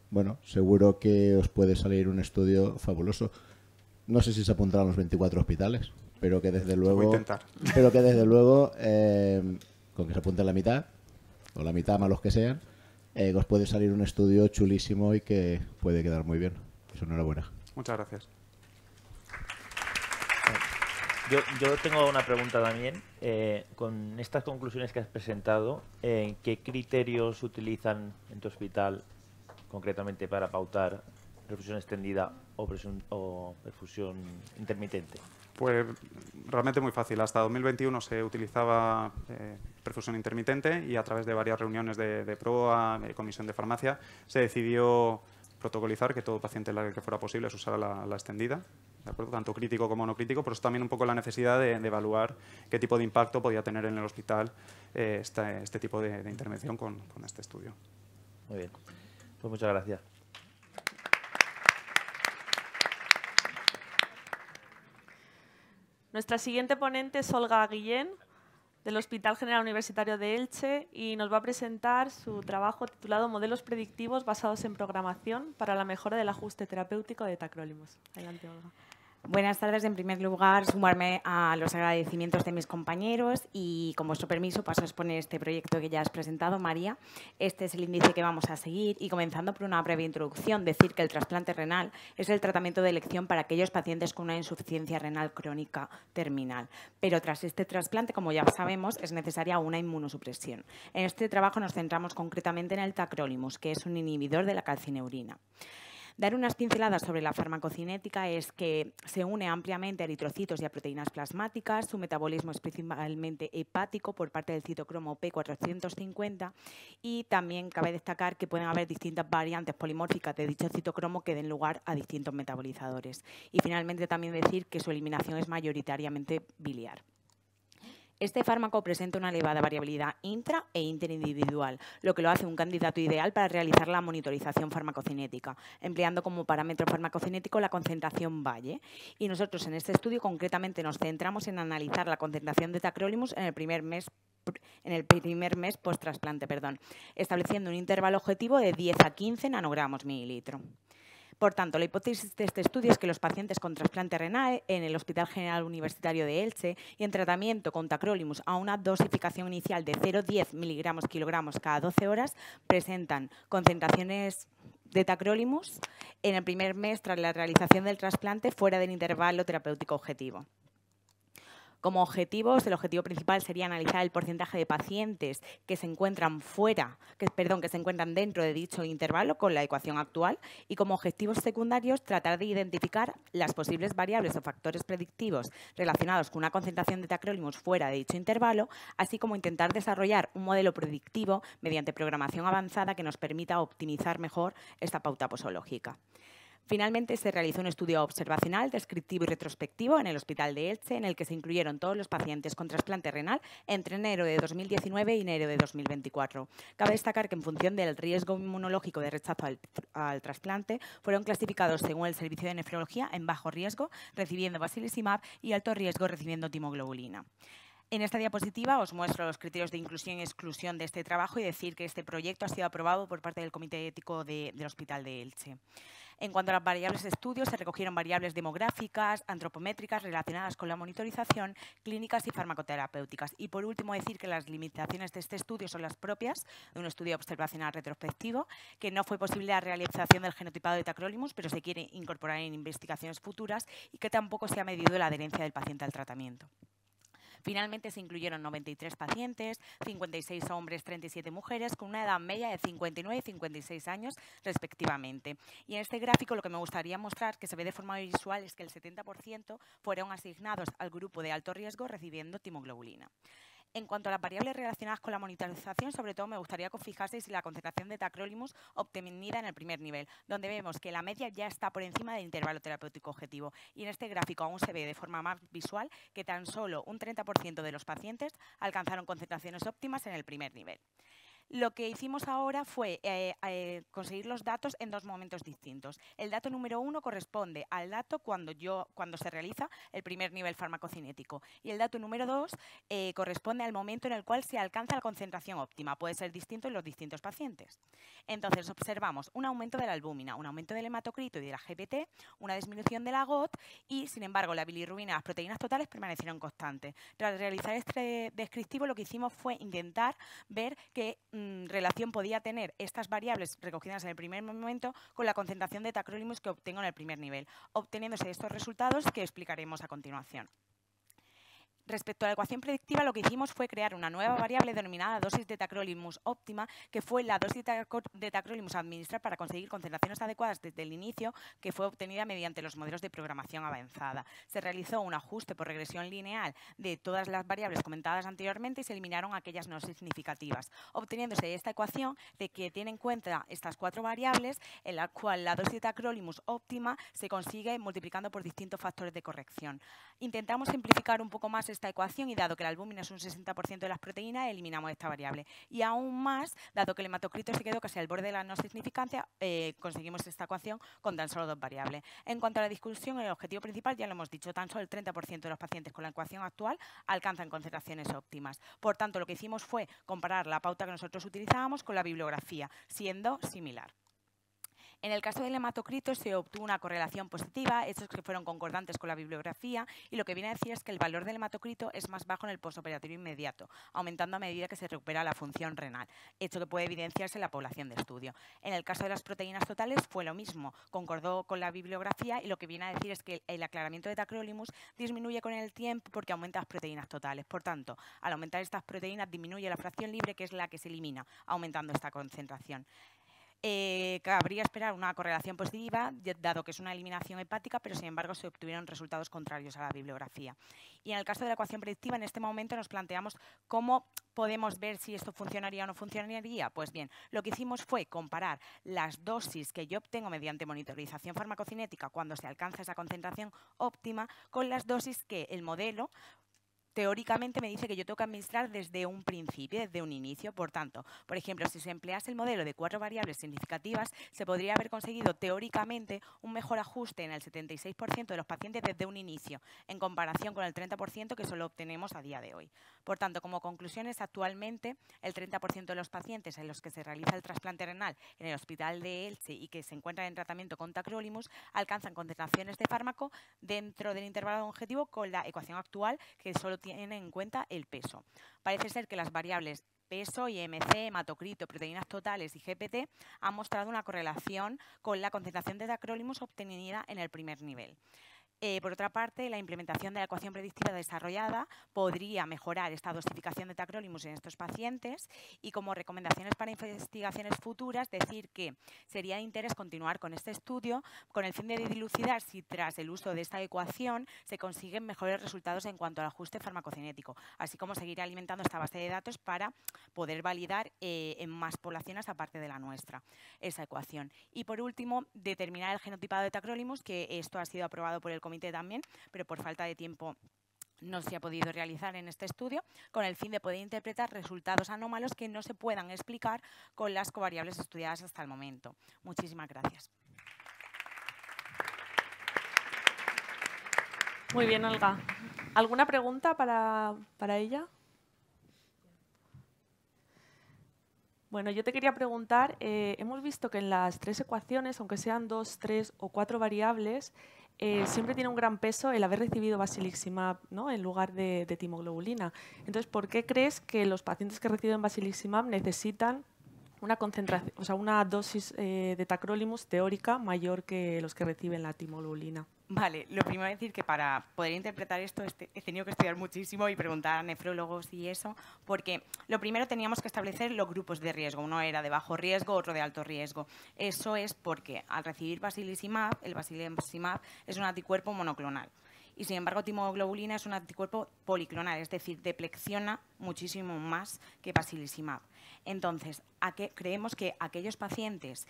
bueno, seguro que os puede salir un estudio fabuloso. No sé si se apuntarán los 24 hospitales, pero que desde luego, con que se apunten la mitad, o la mitad más los que sean, os puede salir un estudio chulísimo y que puede quedar muy bien. Eso, enhorabuena. Muchas gracias. Yo tengo una pregunta también. Con estas conclusiones que has presentado, ¿qué criterios utilizan en tu hospital concretamente para pautar perfusión extendida o perfusión intermitente? Pues realmente muy fácil. Hasta 2021 se utilizaba perfusión intermitente y a través de varias reuniones de PROA, comisión de farmacia, se decidió protocolizar que todo paciente que fuera posible se usara la extendida, ¿de acuerdo? Tanto crítico como no crítico, pero es también un poco la necesidad de evaluar qué tipo de impacto podía tener en el hospital este tipo de intervención con este estudio. Muy bien, pues muchas gracias. Nuestra siguiente ponente es Olga Guillén, del Hospital General Universitario de Elche, y nos va a presentar su trabajo titulado Modelos predictivos basados en programación para la mejora del ajuste terapéutico de tacrolimus. Adelante, Olga. Buenas tardes. En primer lugar, sumarme a los agradecimientos de mis compañeros y, con vuestro permiso, paso a exponer este proyecto que ya has presentado, María. Este es el índice que vamos a seguir y, comenzando por una breve introducción, decir que el trasplante renal es el tratamiento de elección para aquellos pacientes con una insuficiencia renal crónica terminal. Pero tras este trasplante, como ya sabemos, es necesaria una inmunosupresión. En este trabajo nos centramos concretamente en el tacrolimus, que es un inhibidor de la calcineurina. Dar unas pinceladas sobre la farmacocinética es que se une ampliamente a eritrocitos y a proteínas plasmáticas. Su metabolismo es principalmente hepático por parte del citocromo P450 y también cabe destacar que pueden haber distintas variantes polimórficas de dicho citocromo que den lugar a distintos metabolizadores. Y finalmente también decir que su eliminación es mayoritariamente biliar. Este fármaco presenta una elevada variabilidad intra e interindividual, lo que lo hace un candidato ideal para realizar la monitorización farmacocinética, empleando como parámetro farmacocinético la concentración Valle. Y nosotros en este estudio concretamente nos centramos en analizar la concentración de tacrolimus en el primer mes post-trasplante, estableciendo un intervalo objetivo de 10 a 15 nanogramos mililitro. Por tanto, la hipótesis de este estudio es que los pacientes con trasplante renal en el Hospital General Universitario de Elche y en tratamiento con tacrolimus a una dosificación inicial de 0,10 miligramos kilogramos cada 12 horas presentan concentraciones de tacrolimus en el primer mes tras la realización del trasplante fuera del intervalo terapéutico objetivo. Como objetivos, el objetivo principal sería analizar el porcentaje de pacientes que se encuentran que se encuentran dentro de dicho intervalo con la ecuación actual y como objetivos secundarios tratar de identificar las posibles variables o factores predictivos relacionados con una concentración de tacrolimus fuera de dicho intervalo, así como intentar desarrollar un modelo predictivo mediante programación avanzada que nos permita optimizar mejor esta pauta posológica. Finalmente, se realizó un estudio observacional, descriptivo y retrospectivo en el Hospital de Elche, en el que se incluyeron todos los pacientes con trasplante renal entre enero de 2019 y enero de 2024. Cabe destacar que, en función del riesgo inmunológico de rechazo al trasplante, fueron clasificados según el Servicio de Nefrología en bajo riesgo, recibiendo basilizumab, y alto riesgo, recibiendo timoglobulina. En esta diapositiva os muestro los criterios de inclusión y exclusión de este trabajo y decir que este proyecto ha sido aprobado por parte del Comité Ético del Hospital de Elche. En cuanto a las variables de estudio, se recogieron variables demográficas, antropométricas relacionadas con la monitorización, clínicas y farmacoterapéuticas. Y por último, decir que las limitaciones de este estudio son las propias de un estudio observacional retrospectivo, que no fue posible la realización del genotipado de tacrolimus, pero se quiere incorporar en investigaciones futuras y que tampoco se ha medido la adherencia del paciente al tratamiento. Finalmente se incluyeron 93 pacientes, 56 hombres, 37 mujeres, con una edad media de 59 y 56 años respectivamente. Y en este gráfico lo que me gustaría mostrar, que se ve de forma visual, es que el 70% fueron asignados al grupo de alto riesgo recibiendo timoglobulina. En cuanto a las variables relacionadas con la monitorización, sobre todo me gustaría que os fijaseis en la concentración de tacrolimus obtenida en el primer nivel, donde vemos que la media ya está por encima del intervalo terapéutico objetivo. Y en este gráfico aún se ve de forma más visual que tan solo un 30% de los pacientes alcanzaron concentraciones óptimas en el primer nivel. Lo que hicimos ahora fue conseguir los datos en dos momentos distintos. El dato número 1 corresponde al dato cuando se realiza el primer nivel farmacocinético y el dato número 2 corresponde al momento en el cual se alcanza la concentración óptima. Puede ser distinto en los distintos pacientes. Entonces observamos un aumento de la albúmina, un aumento del hematocrito y de la GPT, una disminución de la GOT y, sin embargo, la bilirrubina y las proteínas totales permanecieron constantes. Tras realizar este descriptivo, lo que hicimos fue intentar ver qué relación podía tener estas variables recogidas en el primer momento con la concentración de tacrolimus que obtengo en el primer nivel, obteniéndose estos resultados que explicaremos a continuación. Respecto a la ecuación predictiva, lo que hicimos fue crear una nueva variable denominada dosis de tacrolimus óptima, que fue la dosis de tacrolimus a administrar para conseguir concentraciones adecuadas desde el inicio, que fue obtenida mediante los modelos de programación avanzada. Se realizó un ajuste por regresión lineal de todas las variables comentadas anteriormente y se eliminaron aquellas no significativas, obteniéndose esta ecuación de que tiene en cuenta estas cuatro variables, en la cual la dosis de tacrolimus óptima se consigue multiplicando por distintos factores de corrección. Intentamos simplificar un poco más esta ecuación y dado que la albúmina es un 60% de las proteínas, eliminamos esta variable. Y aún más, dado que el hematocrito se quedó casi al borde de la no significancia, conseguimos esta ecuación con tan solo dos variables. En cuanto a la discusión, el objetivo principal, ya lo hemos dicho, tan solo el 30% de los pacientes con la ecuación actual alcanzan concentraciones óptimas. Por tanto, lo que hicimos fue comparar la pauta que nosotros utilizábamos con la bibliografía, siendo similar. En el caso del hematocrito se obtuvo una correlación positiva, hechos que fueron concordantes con la bibliografía, y lo que viene a decir es que el valor del hematocrito es más bajo en el postoperatorio inmediato, aumentando a medida que se recupera la función renal, hecho que puede evidenciarse en la población de estudio. En el caso de las proteínas totales fue lo mismo, concordó con la bibliografía, y lo que viene a decir es que el aclaramiento de tacrolimus disminuye con el tiempo porque aumenta las proteínas totales. Por tanto, al aumentar estas proteínas disminuye la fracción libre, que es la que se elimina, aumentando esta concentración. Cabría esperar una correlación positiva, dado que es una eliminación hepática, pero sin embargo se obtuvieron resultados contrarios a la bibliografía. Y en el caso de la ecuación predictiva, en este momento nos planteamos cómo podemos ver si esto funcionaría o no funcionaría. Pues bien, lo que hicimos fue comparar las dosis que yo obtengo mediante monitorización farmacocinética cuando se alcanza esa concentración óptima con las dosis que el modelo teóricamente me dice que yo tengo que administrar desde un principio, desde un inicio. Por tanto, por ejemplo, si se emplease el modelo de 4 variables significativas, se podría haber conseguido teóricamente un mejor ajuste en el 76% de los pacientes desde un inicio, en comparación con el 30% que solo obtenemos a día de hoy. Por tanto, como conclusiones, actualmente el 30% de los pacientes en los que se realiza el trasplante renal en el Hospital de Elche y que se encuentran en tratamiento con tacrolimus alcanzan concentraciones de fármaco dentro del intervalo objetivo con la ecuación actual, que solo tiene en cuenta el peso. Parece ser que las variables peso, IMC, hematocrito, proteínas totales y GPT han mostrado una correlación con la concentración de tacrolimus obtenida en el primer nivel. Por otra parte, la implementación de la ecuación predictiva desarrollada podría mejorar esta dosificación de tacrolimus en estos pacientes y, como recomendaciones para investigaciones futuras, decir que sería de interés continuar con este estudio con el fin de dilucidar si tras el uso de esta ecuación se consiguen mejores resultados en cuanto al ajuste farmacocinético, así como seguir alimentando esta base de datos para poder validar en más poblaciones aparte de la nuestra esa ecuación. Y por último, determinar el genotipado de tacrolimus, que esto ha sido aprobado por el comité también, pero por falta de tiempo no se ha podido realizar en este estudio, con el fin de poder interpretar resultados anómalos que no se puedan explicar con las covariables estudiadas hasta el momento. Muchísimas gracias. Muy bien, Olga. ¿Alguna pregunta para ella? Bueno, yo te quería preguntar, hemos visto que en las 3 ecuaciones, aunque sean 2, 3 o 4 variables, siempre tiene un gran peso el haber recibido basiliximab, ¿no?, en lugar de timoglobulina. Entonces, ¿por qué crees que los pacientes que reciben basiliximab necesitan una concentración, o sea, una dosis de tacrolimus teórica mayor que los que reciben la timoglobulina? Vale, lo primero es decir que para poder interpretar esto he tenido que estudiar muchísimo y preguntar a nefrólogos y eso, porque lo primero teníamos que establecer los grupos de riesgo. Uno era de bajo riesgo, otro de alto riesgo. Eso es porque al recibir basiliximab, el basiliximab es un anticuerpo monoclonal. Y sin embargo, timoglobulina es un anticuerpo policlonal, es decir, deplexiona muchísimo más que basiliximab. Entonces, creemos que aquellos pacientes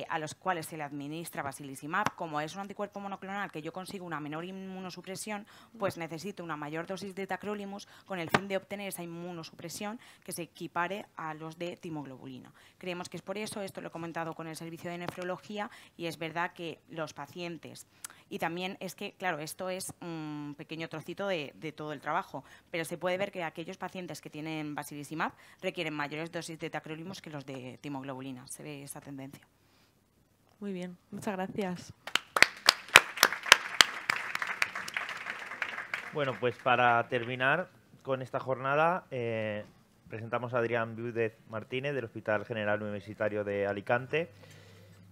a los cuales se le administra basiliximab, como es un anticuerpo monoclonal que yo consigo una menor inmunosupresión, pues necesito una mayor dosis de tacrolimus con el fin de obtener esa inmunosupresión que se equipare a los de timoglobulina. Creemos que es por eso, esto lo he comentado con el servicio de nefrología, y es verdad que los pacientes, y también es que, claro, esto es un pequeño trocito de todo el trabajo, pero se puede ver que aquellos pacientes que tienen basiliximab requieren mayores dosis de tacrolimus que los de timoglobulina. Se ve esa tendencia. Muy bien, muchas gracias. Bueno, pues para terminar con esta jornada, presentamos a Adrián Viúdez Martínez del Hospital General Universitario de Alicante,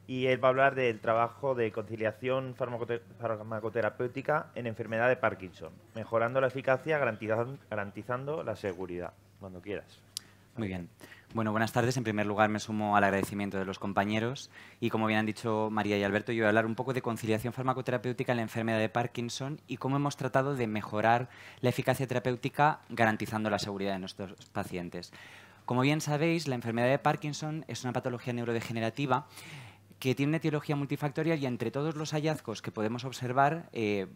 y él va a hablar del trabajo de conciliación farmacoterapéutica en enfermedad de Parkinson, mejorando la eficacia, garantizando la seguridad. Cuando quieras. Muy bien. Bueno, buenas tardes. En primer lugar, me sumo al agradecimiento de los compañeros y, como bien han dicho María y Alberto, yo voy a hablar un poco de conciliación farmacoterapéutica en la enfermedad de Parkinson y cómo hemos tratado de mejorar la eficacia terapéutica garantizando la seguridad de nuestros pacientes. Como bien sabéis, la enfermedad de Parkinson es una patología neurodegenerativa que tiene una etiología multifactorial, y entre todos los hallazgos que podemos observar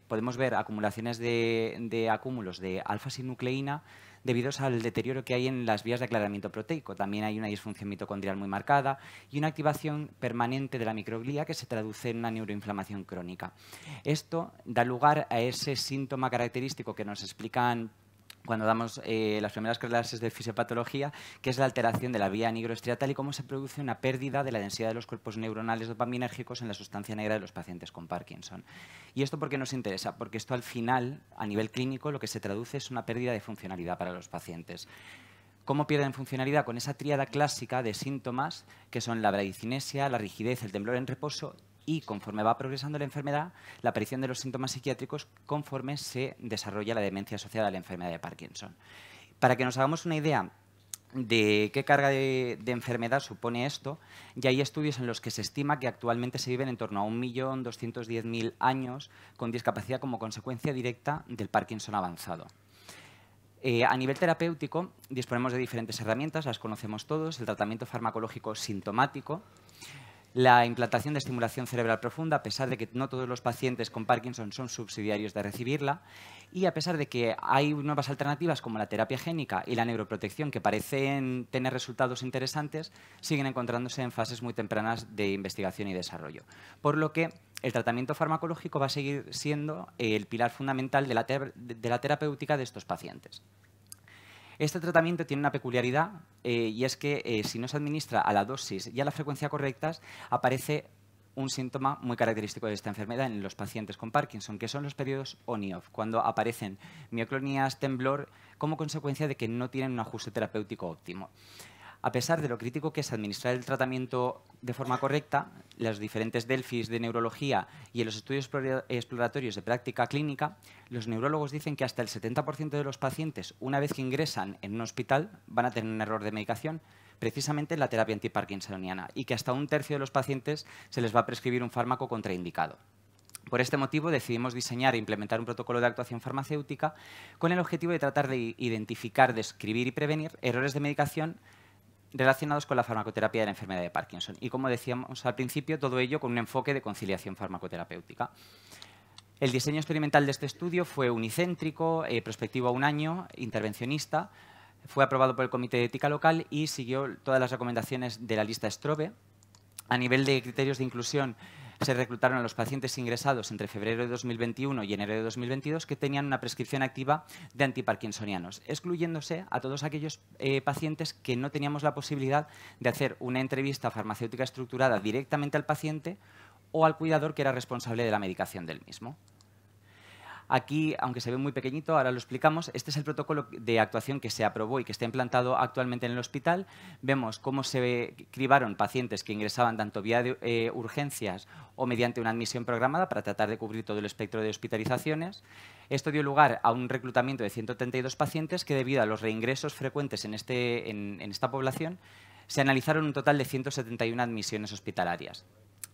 podemos ver acumulaciones de acúmulos de alfa-sinucleína debido al deterioro que hay en las vías de aclaramiento proteico. También hay una disfunción mitocondrial muy marcada y una activación permanente de la microglía que se traduce en una neuroinflamación crónica. Esto da lugar a ese síntoma característico que nos explican cuando damos las primeras clases de fisiopatología, que es la alteración de la vía nigroestriatal y cómo se produce una pérdida de la densidad de los cuerpos neuronales dopaminérgicos en la sustancia negra de los pacientes con Parkinson. ¿Y esto por qué nos interesa? Porque esto al final, a nivel clínico, lo que se traduce es una pérdida de funcionalidad para los pacientes. ¿Cómo pierden funcionalidad? Con esa tríada clásica de síntomas que son la bradicinesia, la rigidez, el temblor en reposo y, conforme va progresando la enfermedad, la aparición de los síntomas psiquiátricos conforme se desarrolla la demencia asociada a la enfermedad de Parkinson. Para que nos hagamos una idea de qué carga de enfermedad supone esto, ya hay estudios en los que se estima que actualmente se viven en torno a 1.210.000 años con discapacidad como consecuencia directa del Parkinson avanzado. A nivel terapéutico, disponemos de diferentes herramientas, las conocemos todos: el tratamiento farmacológico sintomático, la implantación de estimulación cerebral profunda, a pesar de que no todos los pacientes con Parkinson son subsidiarios de recibirla, y a pesar de que hay nuevas alternativas como la terapia génica y la neuroprotección que parecen tener resultados interesantes, siguen encontrándose en fases muy tempranas de investigación y desarrollo. Por lo que el tratamiento farmacológico va a seguir siendo el pilar fundamental de la terapéutica de estos pacientes. Este tratamiento tiene una peculiaridad y es que si no se administra a la dosis y a la frecuencia correctas, aparece un síntoma muy característico de esta enfermedad en los pacientes con Parkinson, que son los periodos on y off, cuando aparecen mioclonías, temblor, como consecuencia de que no tienen un ajuste terapéutico óptimo. A pesar de lo crítico que es administrar el tratamiento de forma correcta, los diferentes Delphis de neurología y en los estudios exploratorios de práctica clínica, los neurólogos dicen que hasta el 70% de los pacientes, una vez que ingresan en un hospital, van a tener un error de medicación, precisamente en la terapia antiparkinsoniana, y que hasta un tercio de los pacientes se les va a prescribir un fármaco contraindicado. Por este motivo decidimos diseñar e implementar un protocolo de actuación farmacéutica con el objetivo de tratar de identificar, describir y prevenir errores de medicación relacionados con la farmacoterapia de la enfermedad de Parkinson. Y como decíamos al principio, todo ello con un enfoque de conciliación farmacoterapéutica. El diseño experimental de este estudio fue unicéntrico, prospectivo a 1 año, intervencionista, fue aprobado por el Comité de Ética Local y siguió todas las recomendaciones de la lista STROBE. A nivel de criterios de inclusión, se reclutaron a los pacientes ingresados entre febrero de 2021 y enero de 2022 que tenían una prescripción activa de antiparkinsonianos, excluyéndose a todos aquellos pacientes que no teníamos la posibilidad de hacer una entrevista farmacéutica estructurada directamente al paciente o al cuidador que era responsable de la medicación del mismo. Aquí, aunque se ve muy pequeñito, ahora lo explicamos, este es el protocolo de actuación que se aprobó y que está implantado actualmente en el hospital. Vemos cómo se cribaron pacientes que ingresaban tanto vía de urgencias o mediante una admisión programada para tratar de cubrir todo el espectro de hospitalizaciones. Esto dio lugar a un reclutamiento de 132 pacientes que, debido a los reingresos frecuentes en esta población, se analizaron un total de 171 admisiones hospitalarias.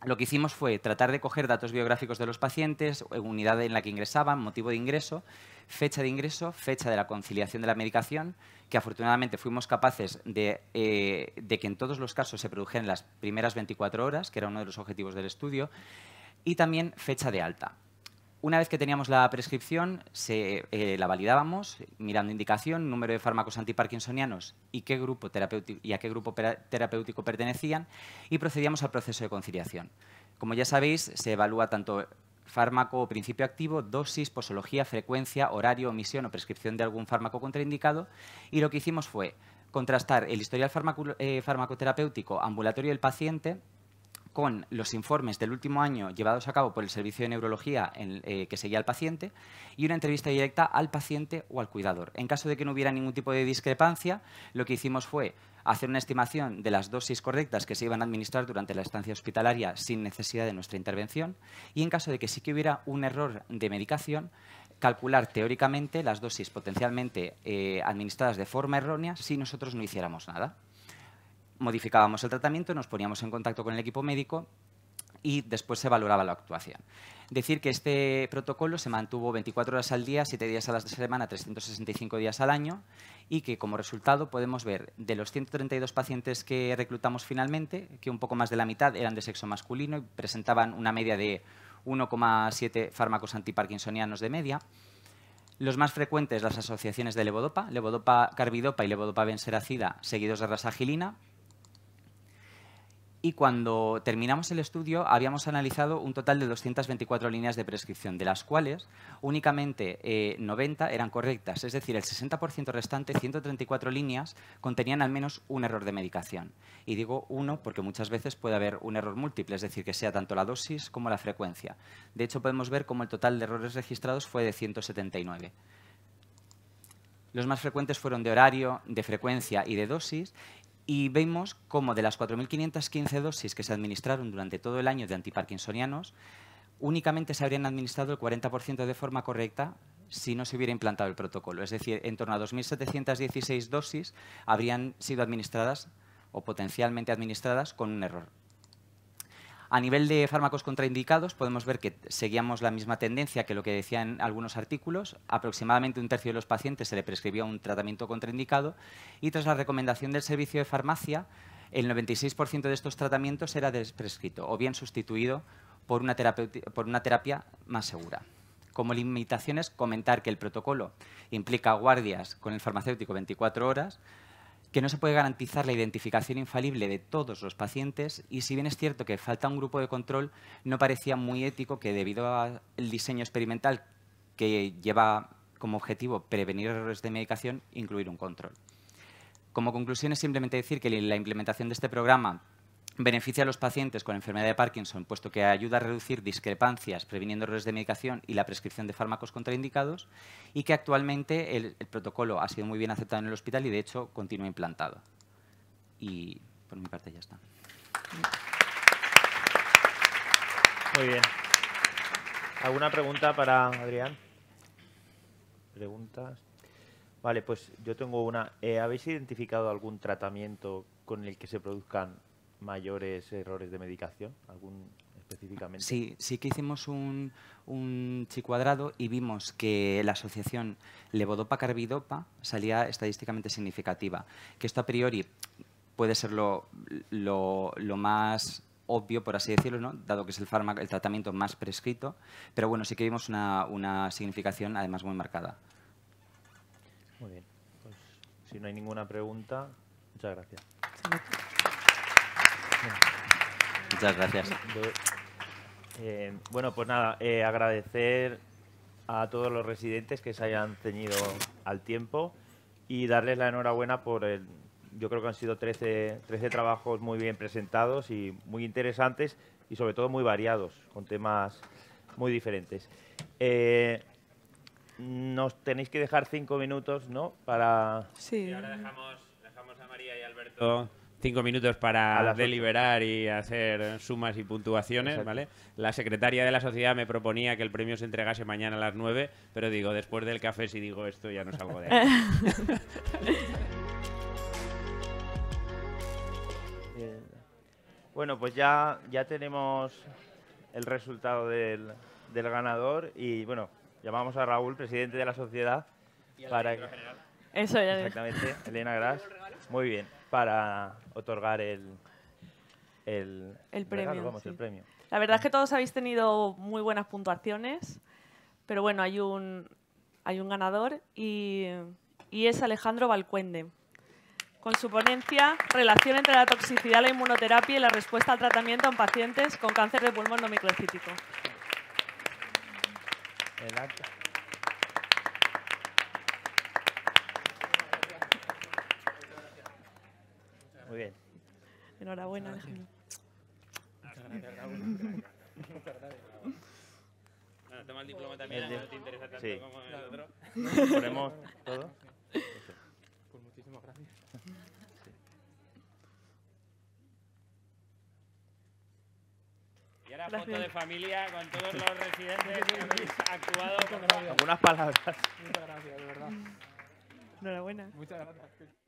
Lo que hicimos fue tratar de coger datos biográficos de los pacientes, unidad en la que ingresaban, motivo de ingreso, fecha de la conciliación de la medicación, que afortunadamente fuimos capaces de que en todos los casos se produjeran en las primeras 24 horas, que era uno de los objetivos del estudio, y también fecha de alta. Una vez que teníamos la prescripción, la validábamos mirando indicación, número de fármacos antiparkinsonianos y a qué grupo terapéutico pertenecían, y procedíamos al proceso de conciliación. Como ya sabéis, se evalúa tanto fármaco o principio activo, dosis, posología, frecuencia, horario, omisión o prescripción de algún fármaco contraindicado, y lo que hicimos fue contrastar el historial farmacoterapéutico ambulatorio del paciente con los informes del último año llevados a cabo por el Servicio de Neurología que seguía al paciente y una entrevista directa al paciente o al cuidador. En caso de que no hubiera ningún tipo de discrepancia, lo que hicimos fue hacer una estimación de las dosis correctas que se iban a administrar durante la estancia hospitalaria sin necesidad de nuestra intervención, y en caso de que sí que hubiera un error de medicación, calcular teóricamente las dosis potencialmente administradas de forma errónea si nosotros no hiciéramos nada. Modificábamos el tratamiento, nos poníamos en contacto con el equipo médico y después se valoraba la actuación. Decir que este protocolo se mantuvo 24 horas al día, 7 días a la semana, 365 días al año, y que como resultado podemos ver de los 132 pacientes que reclutamos finalmente, que un poco más de la mitad eran de sexo masculino y presentaban una media de 1,7 fármacos antiparkinsonianos de media. Los más frecuentes, las asociaciones de levodopa, levodopa carbidopa y levodopa benseracida, seguidos de rasagilina. Y cuando terminamos el estudio habíamos analizado un total de 224 líneas de prescripción, de las cuales únicamente 90 eran correctas. Es decir, el 60% restante, 134 líneas, contenían al menos un error de medicación. Y digo uno porque muchas veces puede haber un error múltiple, es decir, que sea tanto la dosis como la frecuencia. De hecho, podemos ver cómo el total de errores registrados fue de 179. Los más frecuentes fueron de horario, de frecuencia y de dosis. Y vemos cómo de las 4.515 dosis que se administraron durante todo el año de antiparkinsonianos, únicamente se habrían administrado el 40% de forma correcta si no se hubiera implantado el protocolo. Es decir, en torno a 2.716 dosis habrían sido administradas o potencialmente administradas con un error. A nivel de fármacos contraindicados, podemos ver que seguíamos la misma tendencia que lo que decían algunos artículos. Aproximadamente un tercio de los pacientes se le prescribía un tratamiento contraindicado y tras la recomendación del servicio de farmacia, el 96% de estos tratamientos era desprescrito o bien sustituido por una terapia más segura. Como limitaciones, comentar que el protocolo implica guardias con el farmacéutico 24 horas, que no se puede garantizar la identificación infalible de todos los pacientes y si bien es cierto que falta un grupo de control, no parecía muy ético que debido al diseño experimental que lleva como objetivo prevenir errores de medicación, incluir un control. Como conclusión es simplemente decir que la implementación de este programa beneficia a los pacientes con enfermedad de Parkinson, puesto que ayuda a reducir discrepancias previniendo errores de medicación y la prescripción de fármacos contraindicados, y que actualmente el protocolo ha sido muy bien aceptado en el hospital y, de hecho, continúa implantado. Y por mi parte ya está. Muy bien. ¿Alguna pregunta para Adrián? ¿Preguntas? Vale, pues yo tengo una. ¿Habéis identificado algún tratamiento con el que se produzcan mayores errores de medicación? ¿Algún específicamente? Sí que hicimos un chicuadrado y vimos que la asociación levodopa-carbidopa salía estadísticamente significativa. Que esto a priori puede ser lo más obvio, por así decirlo, ¿no? Dado que es el tratamiento más prescrito, pero bueno, sí que vimos una significación además muy marcada. Muy bien. Pues si no hay ninguna pregunta, muchas gracias. Muchas gracias. Bueno, pues nada, agradecer a todos los residentes que se hayan ceñido al tiempo y darles la enhorabuena por yo creo que han sido 13 trabajos muy bien presentados y muy interesantes y sobre todo muy variados, con temas muy diferentes. Nos tenéis que dejar 5 minutos, ¿no? Para... Sí. Y ahora dejamos a María y Alberto 5 minutos para deliberar y hacer sumas y puntuaciones. Exacto. ¿Vale? La secretaria de la sociedad me proponía que el premio se entregase mañana a las 9, pero digo, después del café, si digo esto, ya no salgo de ahí. Bueno, pues ya tenemos el resultado del ganador y, bueno, llamamos a Raúl, presidente de la sociedad, para que... Eso ya. Exactamente, Elena Gras. Muy bien, para otorgar el premio. Regalo, vamos, sí. el premio. La verdad es que todos habéis tenido muy buenas puntuaciones, pero bueno, hay un ganador y es Alejandro Valcuende. Con su ponencia, relación entre la toxicidad, la inmunoterapia y la respuesta al tratamiento en pacientes con cáncer de pulmón no microcítico. El acta. Muy bien. Enhorabuena, Alejandro. Muchas gracias, Raúl. Muchas gracias. Bueno, toma el diploma también, no te interesa tanto sí. como el otro. ¿Ponemos todo? Pues muchísimas gracias. Y ahora foto de familia con todos los residentes que habéis actuado. Algunas palabras. Muchas gracias, de verdad. Enhorabuena. Muchas gracias.